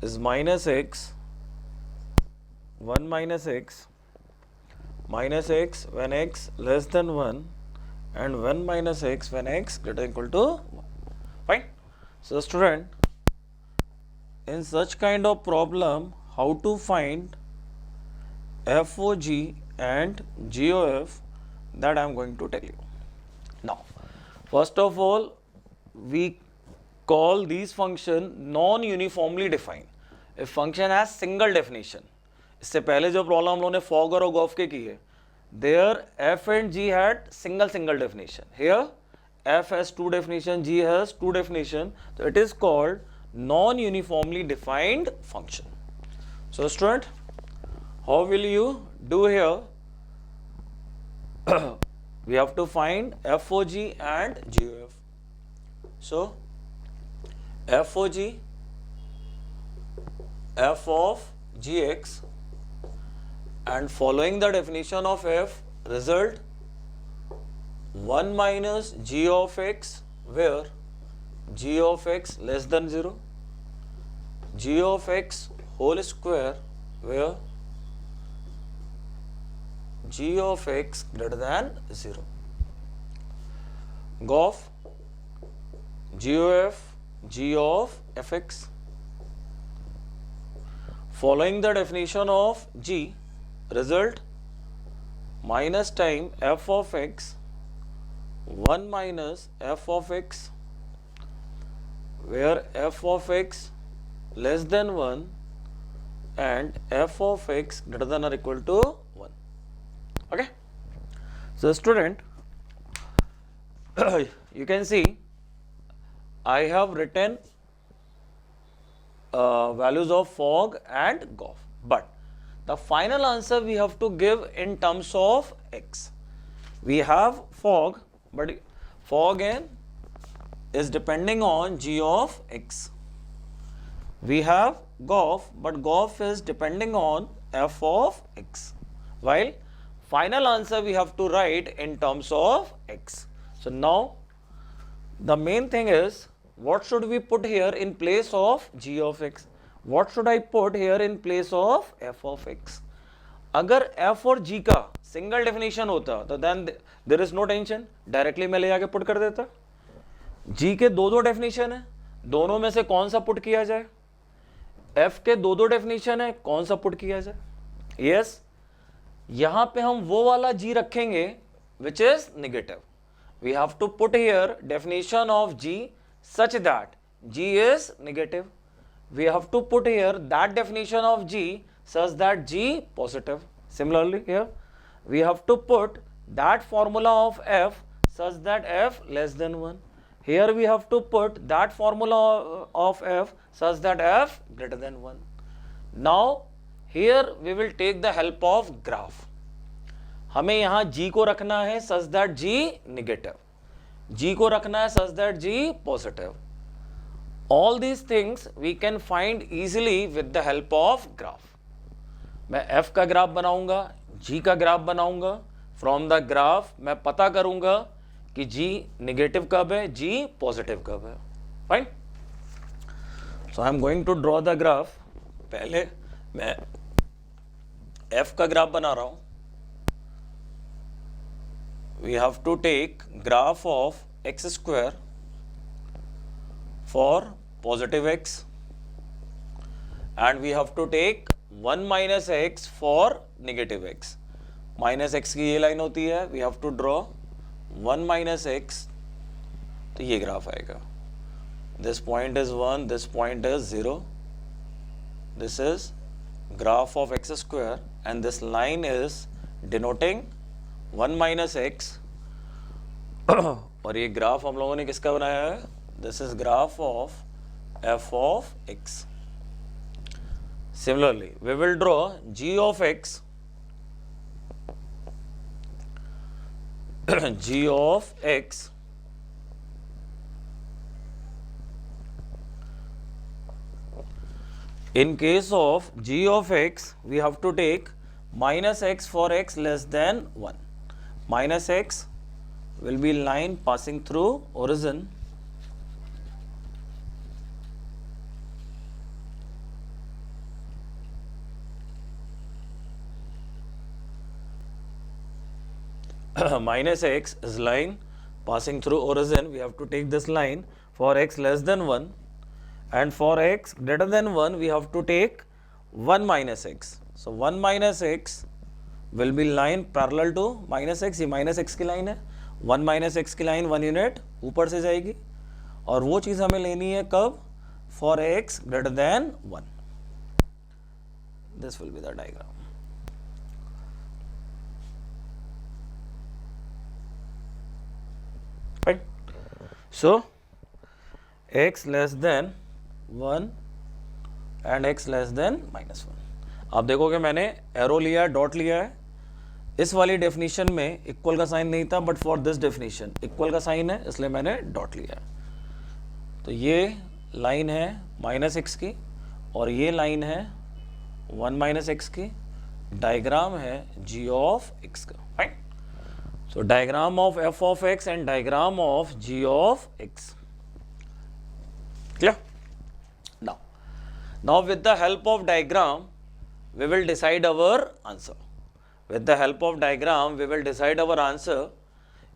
is minus x, 1 minus x when x less than 1 and 1 minus x when x greater than or equal to 1. Fine. So student, in such kind of problem, how to find FOG and GOF, that I am going to tell you. Now, first of all, we call these function non-uniformly defined. If function has single definition, इससे पहले जो problem हम लोगों ने fog और Gauff के की है, there f and g had single definition. Here f has two definition, g has two definition, तो it is called non uniformly defined function. So student, how will you do here? We have to find FOG and GOF. So FOG, f of gx, and following the definition of f, result 1 minus g of x where g of x less than 0, g of x whole square where g of x greater than 0. GOF, GOF, g of fx. Following the definition of g, result minus time f of x, 1 minus f of x where f of x less than 1 and f of x greater than or equal to 1. Okay. So student, you can see I have written values of fog and GOF, but the final answer we have to give in terms of x. We have fog, but fog is depending on g of x. We have GOF, but GOF is depending on f of x. While final answer we have to write in terms of x. So now the main thing is, what should we put here in place of g of x? What should I put here in place of f of x? अगर f और g का single definition होता तो then there is no tension, directly मैं ले जाके put कर देता. g के दो डेफिनेशन है, दोनों में से कौन सा पुट किया जाए? f के दो डेफिनेशन है, कौन सा पुट किया जाए? यस, यहां पे हम वो वाला g रखेंगे which is negative. We have to put here definition of g such that g is negative. We have to put here that definition of g such that g positive. Similarly here we have to put that formula of f such that f less than 1. Here we have to put that formula of f such that f greater than 1. Now here we will take the help of graph. हमें यहाँ g को रखना है such that g negative, g को रखना है such that g positive. All these things we can find easily with the help of graph. मैं f का ग्राफ बनाऊंगा, g का ग्राफ बनाऊंगा. फ्रॉम द ग्राफ मैं पता करूंगा कि g नेगेटिव कब है, g पॉजिटिव कब है. Fine. So I am going to draw the graph. पहले मैं f का ग्राफ बना रहा हूं. We have to take graph of x square for positive x, and we have to take 1 minus x for negative x. Minus x की ये line होती है, we have to draw 1 minus x, तो ये graph आएगा. This point is 1, this point is 0. This is graph of x square and this line is denoting 1 minus x. और ये graph हम लोगों ने किसका बनाया है? This is graph of f of x. Similarly, we will draw g of x, g of x in case of g of x, we have to take minus x for x less than 1. Minus x will be line passing through origin minus x is line passing through origin. We have to take this line for x less than 1, and for x greater than 1 we have to take 1 minus x. So 1 minus x will be line parallel to minus x. ये minus x की line है, 1 minus x की line 1 unit ऊपर से जाएगी, और वो चीज़ हमें लेनी है कब? For x greater than 1. This will be the diagram. Right? So x less than 1 and x less than minus 1. आप देखोगे मैंने एरो लिया है, डॉट लिया है. इस वाली डेफिनेशन में इक्वल का साइन नहीं था, but for this definition equal का साइन है, इसलिए मैंने डॉट लिया है. तो ये लाइन है माइनस एक्स की और ये लाइन है 1 माइनस एक्स की. डायग्राम है g ऑफ x का. Right? So diagram of f of x and diagram of g of x. Clear? Now with the help of diagram, we will decide our answer. With the help of diagram, we will decide our answer.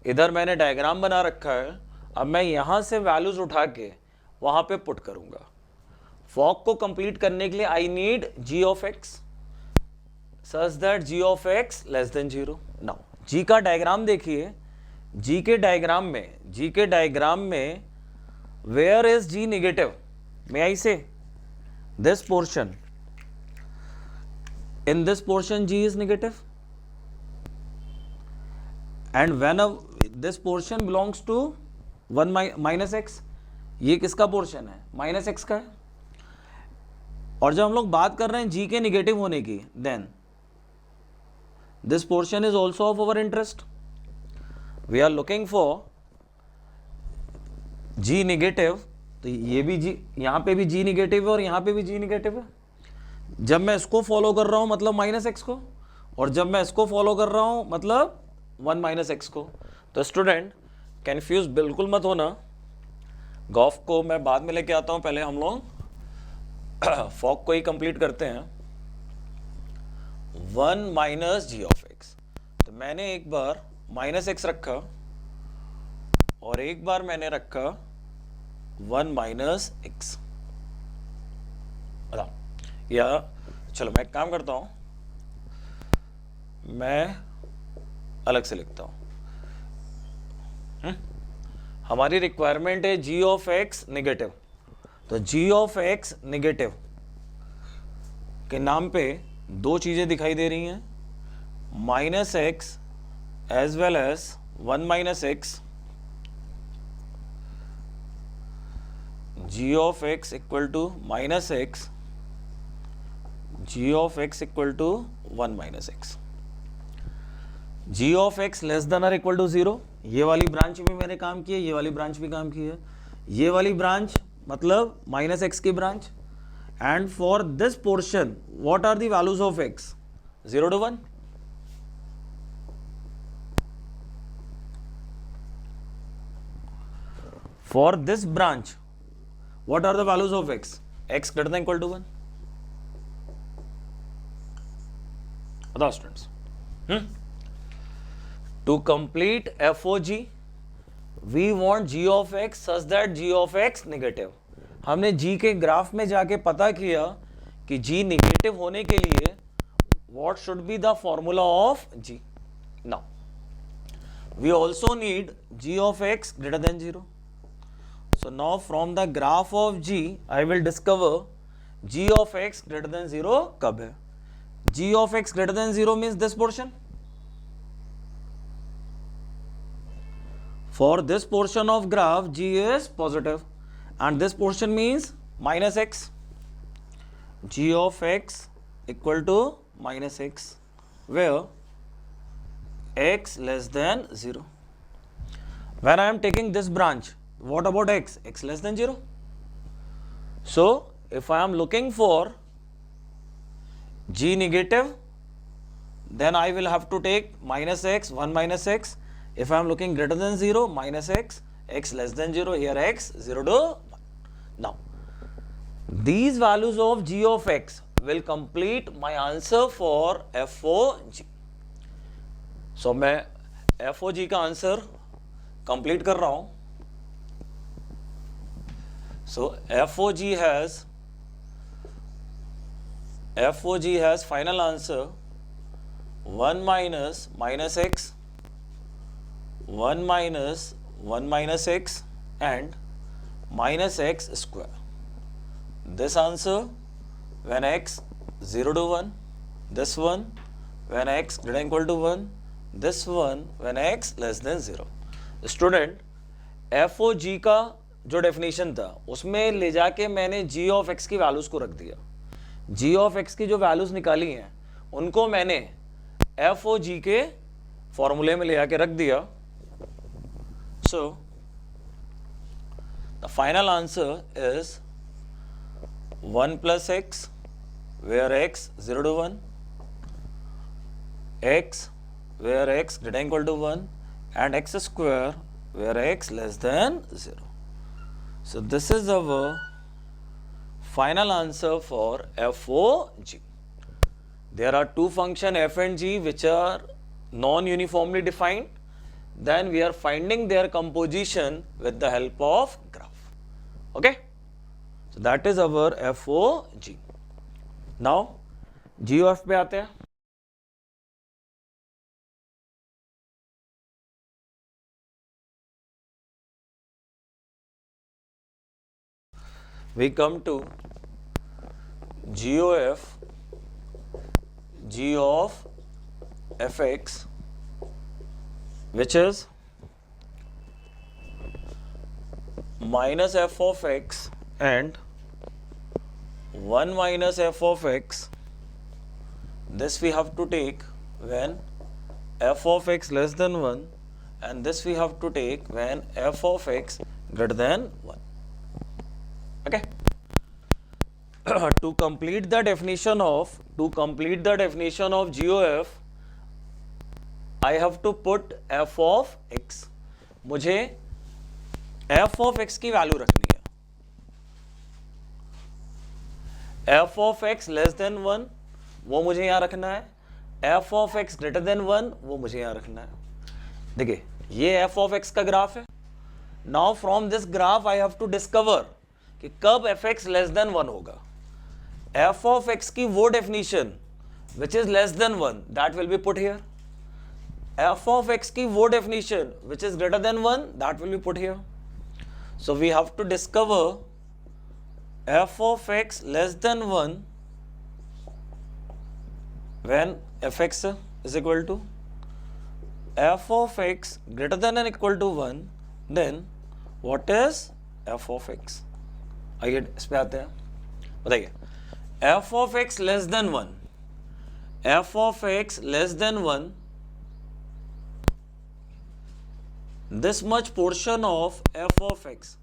इधर मैंने diagram बना रखा है. अब मैं यहाँ से values उठा के वहाँ पे पुट करूँगा. फॉक को कंप्लीट करने के लिए I need g of x such that g of x less than 0. Now जी का डायग्राम देखिए. जी के डायग्राम में where is G negative? May I say this portion, in this portion G is negative, and when this portion belongs to 1 minus x. ये किसका portion है? Minus x का है. और जब हम लोग बात कर रहे हैं जी के नेगेटिव होने की, then this portion is also of our interest. We are looking for g negative. तो ये भी g, यहाँ पे भी g नेगेटिव है और यहाँ पे भी g नेगेटिव है. जब मैं इसको फॉलो कर रहा हूँ मतलब माइनस एक्स को, और जब मैं इसको फॉलो कर रहा हूँ मतलब 1 माइनस एक्स को. तो स्टूडेंट कंफ्यूज बिल्कुल मत होना. गॉफ को मैं बाद में लेके आता हूँ, पहले हम लोग फॉक को ही कंप्लीट करते हैं. 1 माइनस जी ऑफ एक्स. तो मैंने एक बार माइनस एक्स रखा और एक बार मैंने रखा 1 माइनस एक्स. बताओ, या चलो मैं एक काम करता हूं, मैं अलग से लिखता हूं. हमारी रिक्वायरमेंट है जी ऑफ एक्स नेगेटिव. तो जी ऑफ एक्स नेगेटिव के नाम पे दो चीजें दिखाई दे रही हैं, minus x as well as 1 minus x. G of x equal to minus x, G of x equal to 1 minus x. G of x less than और इक्वल टू 0. ये वाली ब्रांच में मैंने काम किया, ये वाली ब्रांच भी काम की है. ये वाली ब्रांच मतलब माइनस एक्स की branch. And for this portion, what are the values of x? 0 to 1. For this branch, what are the values of x? X greater than equal to 1. बताओ students. To complete FOG, we want g of x such that g of x negative. हमने g के graph में जाके पता किया कि g negative होने के लिए what should be the formula of g. Now we also need g of x greater than 0. So now from the graph of g I will discover g of x greater than 0 कब है. g of x greater than 0 means this portion. For this portion of graph g is positive and this portion means minus x. g of x equal to minus x where x less than 0. When I am taking this branch, what about x? X less than 0. So if I am looking for g negative, then I will have to take minus x, 1 minus x. If I am looking greater than 0, minus x, x less than 0, here x 0 to 1. Now these values of g of x will complete my answer for FOG. So मैं FOG का answer complete कर रहा हूं. So FOG has final answer 1 minus minus x, 1 minus 1 minus x and minus x square. This answer when x 0 to 1, this one when x greater than equal to 1, this one when x less than 0. Student FOG का जो definition था उसमें ले जाके मैंने g of x की values को रख दिया. g ऑफ x की जो वैल्यूज निकाली हैं उनको मैंने FOG के फॉर्मूले में ले जाके रख दिया. So the final answer is 1 plus x where x 0 to 1, x where x greater than equal to 1 and x square where x less than 0. So this is our final answer for FOG. There are two functions f and g which are non-uniformly defined. Then we are finding their composition with the help of graph. Okay? So that is our FOG. Now g of f पे आते हैं. We come to g of fx, which is minus f of x and 1 minus f of x. This we have to take when f of x less than 1 and this we have to take when f of x greater than 1. Okay. To complete the definition of GOF, I have to put f of x. मुझे f of x की value रखनी है. f of x less than 1 वो मुझे यहाँ रखना है. f of x greater than 1 वो मुझे यहाँ रखना है. देखिए ये f of x का ग्राफ है. Now from this graph I have to discover कि कब fx लेस देन 1 होगा. f of x की वो definition which is less than 1 that will be put here. f of x की वो definition which is greater than 1 that will be put here. So we have to discover f of x less than 1 when fx is equal to f of x greater than or equal to 1, then what is f of x. आइए इस पे आते हैं. बताइए f of x less than 1, f of x less than 1, this much portion of f of x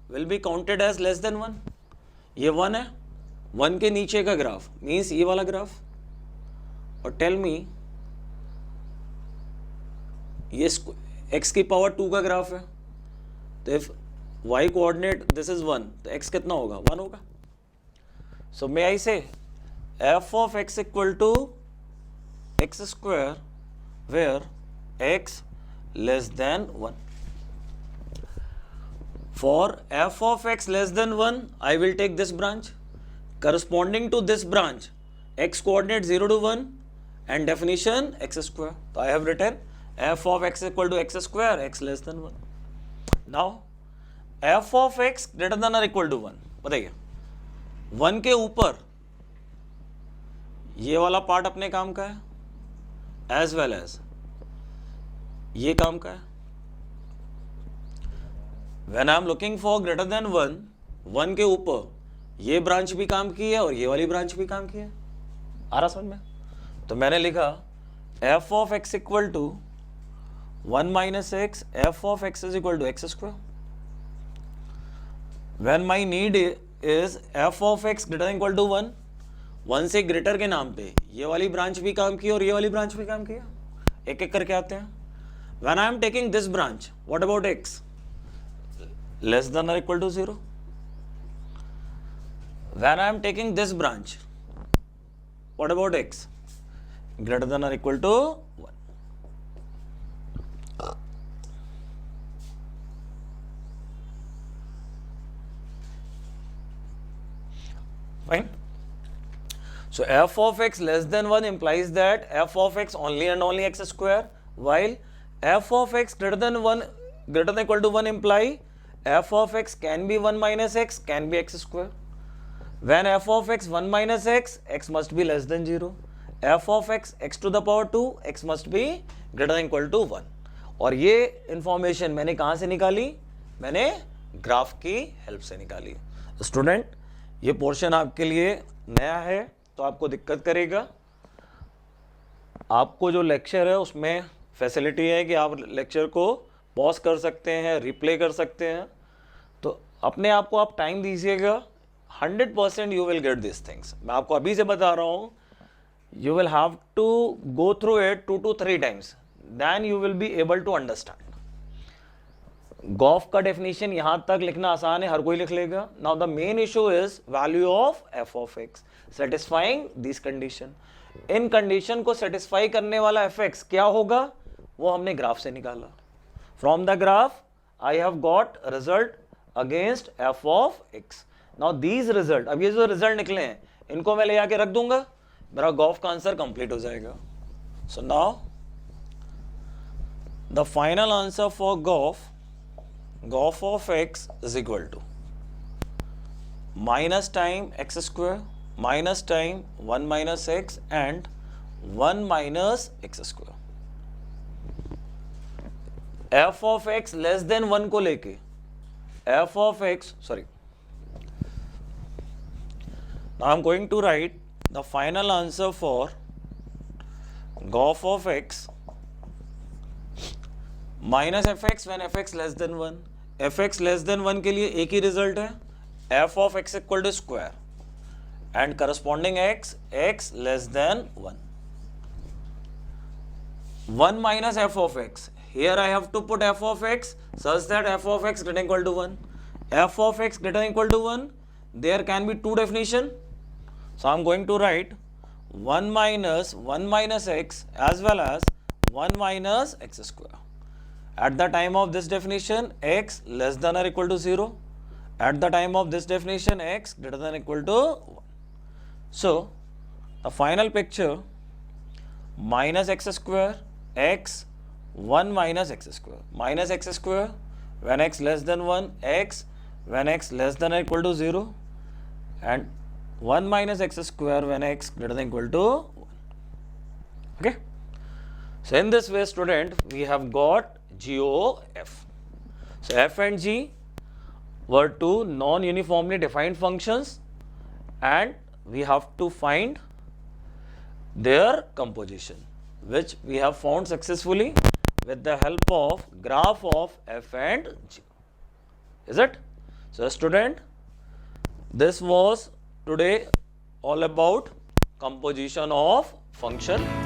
will be counted as less than 1. ये 1 है, 1 के नीचे का ग्राफ मीन्स ये वाला ग्राफ. और टेल मी ये x की पावर 2 का ग्राफ है, तो if y coordinate this is 1 तो x कितना होगा 1 होगा. सो मे आई से f of x equal to x square where x less than 1. For f of x less than 1, I will take this branch. Corresponding to this branch, x coordinate 0 to 1 and definition x square. So I have written f of x equal to x square, x less than 1. Now f of x greater than or equal to 1. बताइए 1 के ऊपर ये वाला part अपने काम का है as well as ये काम का है. When I am looking for greater than 1, 1 के ऊपर ये ब्रांच भी काम की है और ये वाली ब्रांच भी काम की है. आ रहा समझ में? तो मैंने लिखा f of x equal to 1 minus x, f of x is equal to x square. When my need is f of x greater than equal to 1, 1 से ग्रेटर के नाम पे ये वाली ब्रांच भी काम की और ये वाली ब्रांच भी काम किया. एक एक करके आते हैं. When I am taking this branch, what about x? Less than or equal to 0. When I am taking this branch, what about x? Greater than or equal to 1. Fine. So f of x less than 1 implies that f of x only and only x square, while f of x greater than equal to 1 imply f of x can be 1 minus x, can be x square. When f of x 1 minus x, x must be less than 0. f of x x to the power 2, x must be greater than equal to 1. और ये information मैंने कहाँ से निकाली? मैंने graph की help से निकाली. स्टूडेंट, ये पोर्शन आपके लिए नया है तो आपको दिक्कत करेगा. आपको जो लेक्चर है उसमें फैसिलिटी है कि आप लेक्चर को पॉज कर सकते हैं, रिप्ले कर सकते हैं. तो अपने आप को आप टाइम दीजिएगा. 100% you will get this things. मैं आपको अभी से बता रहा हूँ. You will have to go through it 2 to 3 times, then you will be able to understand. Gof का डेफिनेशन यहां तक लिखना आसान है, हर कोई लिख लेगा. Now the main issue is value of F of x satisfying this condition. इन कंडीशन को सेटिस्फाई करने वाला एफ एक्स क्या होगा वो हमने ग्राफ से निकाला. From the graph I have got result against F of x. Now these result, अब ये जो रिजल्ट निकले हैं इनको मैं ले आके रख दूंगा, मेरा गॉफ का आंसर कंप्लीट हो जाएगा. So now the final answer for gof of x is equal to minus time x square minus time 1 minus x and 1 minus x square. f of x less than 1 को लेके f of x, sorry, now I'm going to write the final answer for gauge of x minus fx when fx less than 1. fx less than 1 के लिए एक ही result है, f of x equal to square and corresponding x less than 1. 1 minus f of x. Here I have to put f of x such that f of x greater than equal to 1. f of x greater than equal to 1, there can be two definition. So I am going to write 1 minus x as well as 1 minus x square. At the time of this definition, x less than or equal to 0. At the time of this definition, x greater than or equal to 1. So, the final picture, minus x square, x, 1 minus x square. Minus x square when x less than 1, x when x less than or equal to 0, and 1 minus x square when x greater than or equal to 1. Okay? So, in this way, student, we have got GOF. So f and g were two non-uniformly defined functions and we have to find their composition, which we have found successfully with the help of graph of f and g. Is it? So student, this was today all about composition of function.